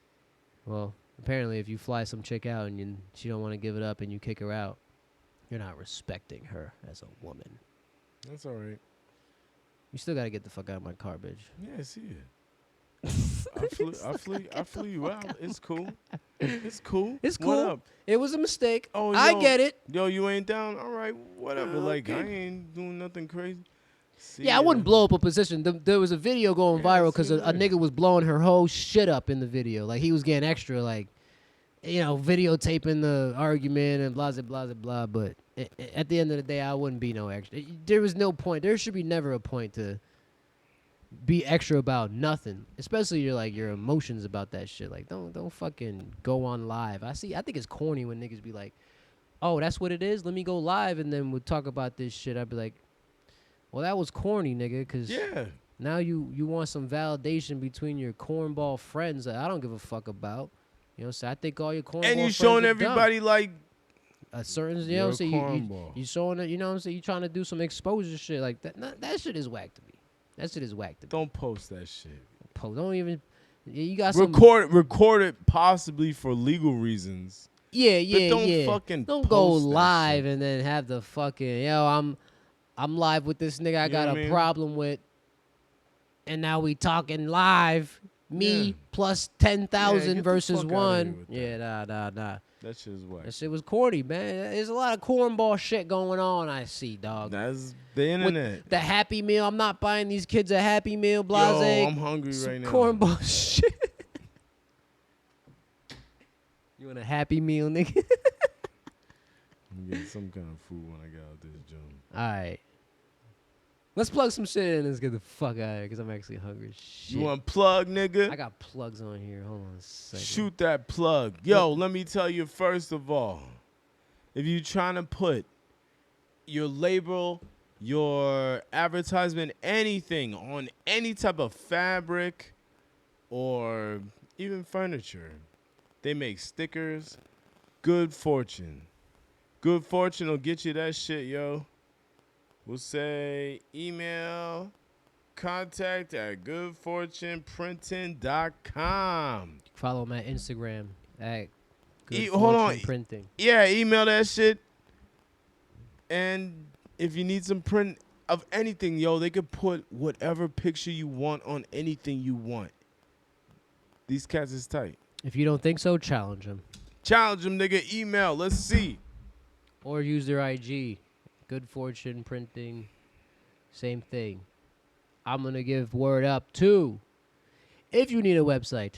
Well, apparently if you fly some chick out and she don't want to give it up and you kick her out, you're not respecting her as a woman. That's all right. You still got to get the fuck out of my car, bitch. Yeah, I see it. I flew you out. It's cool. It's cool. It's What cool. up? It was a mistake. Oh, I yo, get it. Yo, you ain't down? All right, whatever. Like, okay. I ain't doing nothing crazy. See Yeah, I ya. wouldn't blow up a position. There was a video going Yeah, viral because see a you later. nigga was blowing her whole shit up in the video. Like, he was getting extra, like, you know, videotaping the argument and blah, blah, blah, blah. But at the end of the day, I wouldn't be no extra. There was no point. There should be never a point to be extra about nothing, especially your emotions about that shit. Like, don't fucking go on live. I think it's corny when niggas be like, oh, that's what it is? Let me go live and then we'll talk about this shit. I'd be like, well, that was corny, nigga, because Yeah. now you want some validation between your cornball friends that I don't give a fuck about. You know what I'm saying? I think all your cornball And you friends showing are everybody, like, dumb. A certain, you know you're what I'm a saying? cornball. You showing it, you know what I'm saying? You trying to do some exposure shit like that. That shit is whack to me. That shit is whack to me. don't post that shit. Don't even, you got some. Record it possibly for legal reasons. Yeah, But don't yeah. fucking Don't go post that live shit. and then have the fucking, I'm live with this nigga I You know got what a I mean? problem with. And now we talking live. Me Yeah. plus Yeah, 10,000 get the versus fuck outta one. here with Yeah, nah. That shit is whack. That shit was corny, man. There's a lot of cornball shit going on, I see, dog. That's the With internet. the Happy Meal. I'm not buying these kids a Happy Meal, Yo, blase. I'm hungry Some right now. cornball shit. You want a Happy Meal, nigga? I'm getting some kind of food when I get out this gym. All right. Let's plug some shit in and let's get the fuck out of here because I'm actually hungry as shit. You want plug, nigga? I got plugs on here. Hold on a second. Shoot that plug. Yo, let me tell you first of all, if you're trying to put your label, your advertisement, anything on any type of fabric or even furniture, they make stickers. Good Fortune. Good Fortune will get you that shit, yo. We'll say email contact at goodfortuneprinting.com. Follow my Instagram at Hold on. goodfortuneprinting. Yeah, email that shit. And if you need some print of anything, yo, they could put whatever picture you want on anything you want. These cats is tight. If you don't think so, challenge them. Challenge them, nigga. Email. Let's see. Or use their IG. Good Fortune Printing. Same thing. I'm going to give word up to, if you need a website,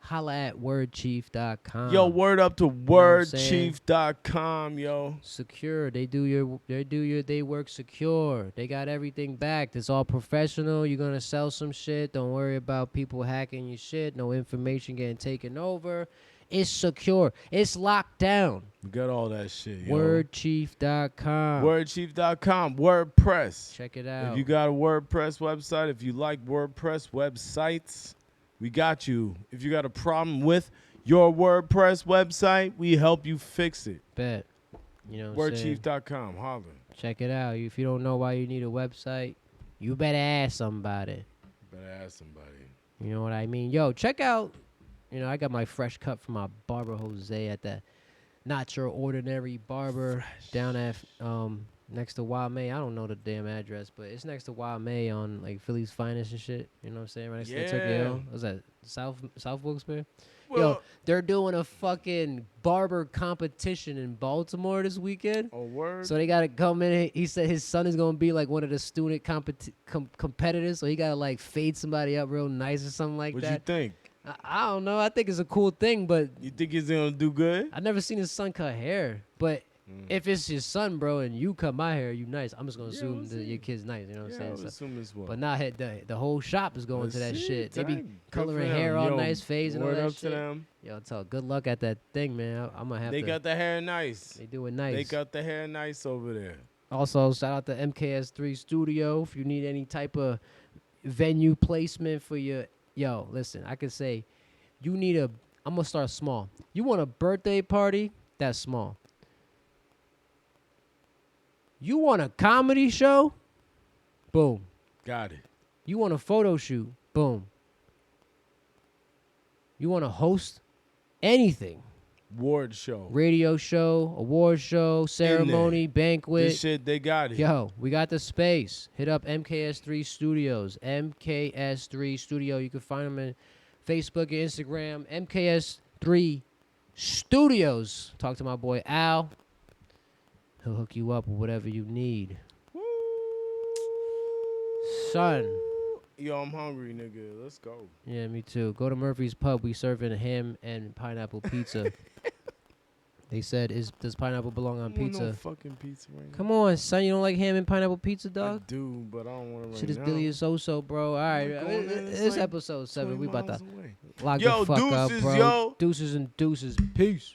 holla at wordchief.com. Yo, word up to what I'm saying? wordchief.com, yo. Secure. They work secure. They got everything backed. It's all professional. You're going to sell some shit. Don't worry about people hacking your shit. No information getting taken over. It's secure. It's locked down. We got all that shit, yo. Wordchief.com. Wordchief.com. WordPress. Check it out. If you got a WordPress website, if you like WordPress websites, we got you. If you got a problem with your WordPress website, we help you fix it. Bet. You know what I'm saying? Wordchief.com. Holler. Check it out. If you don't know why you need a website, you better ask somebody. Better ask somebody. You know what I mean? Yo, check out, I got my fresh cut from my barber Jose at the Not Your Ordinary Barber down at next to Wild May. I don't know the damn address, but it's next to Wild May on like Philly's Finest and shit. You know what I'm saying? Right next to Turkey Hill. What's that? South Wilkes-Barre? Well, Yo, they're doing a fucking barber competition in Baltimore this weekend. a word? So they gotta come in. He said his son is gonna be like one of the student competitors. So he gotta like fade somebody up real nice or something like What that. you think? I don't know. I think it's a cool thing, but You think he's going to do good? I've never seen his son cut hair. But if it's your son, bro, and you cut my hair, you nice. I'm just gonna assume we'll that your kid's nice. You know what I'm I saying? would So, assume as well. but not the whole shop is going to that shit. They be Good coloring for hair them. all Yo, nice, fades and all word that up shit. to them. Yo, tell good luck at that thing, man. I'm gonna have They to. got the hair nice. They do it nice. They got the hair nice over there. Also, shout out to MKS3 Studio. If you need any type of venue placement for your, listen, I could say, you need a. I'm gonna start small. You want a birthday party? That's small. You want a comedy show? Boom. Got it. You want a photo shoot? Boom. You want to host anything? Ward show. Radio show, award show, ceremony, banquet. This shit, they got it. Yo, we got the space. Hit up MKS3 Studios. MKS3 Studio. You can find them in Facebook and Instagram. MKS3 Studios. Talk to my boy Al. He'll hook you up with whatever you need. Woo. Son. Yo, I'm hungry, nigga. Let's go. Yeah, me too. Go to Murphy's Pub. We serving ham and pineapple pizza. They said, does pineapple belong on I want pizza? no fucking pizza right now. Come on, son. You don't like ham and pineapple pizza, I dog? do, but I don't want to Shit is right Billy now. is so, bro. All right, I'm going in, it's this like episode 7. 20 We about to miles away. lock Yo, the fuck up, deuces, bro. yo. Deuces and deuces. Peace.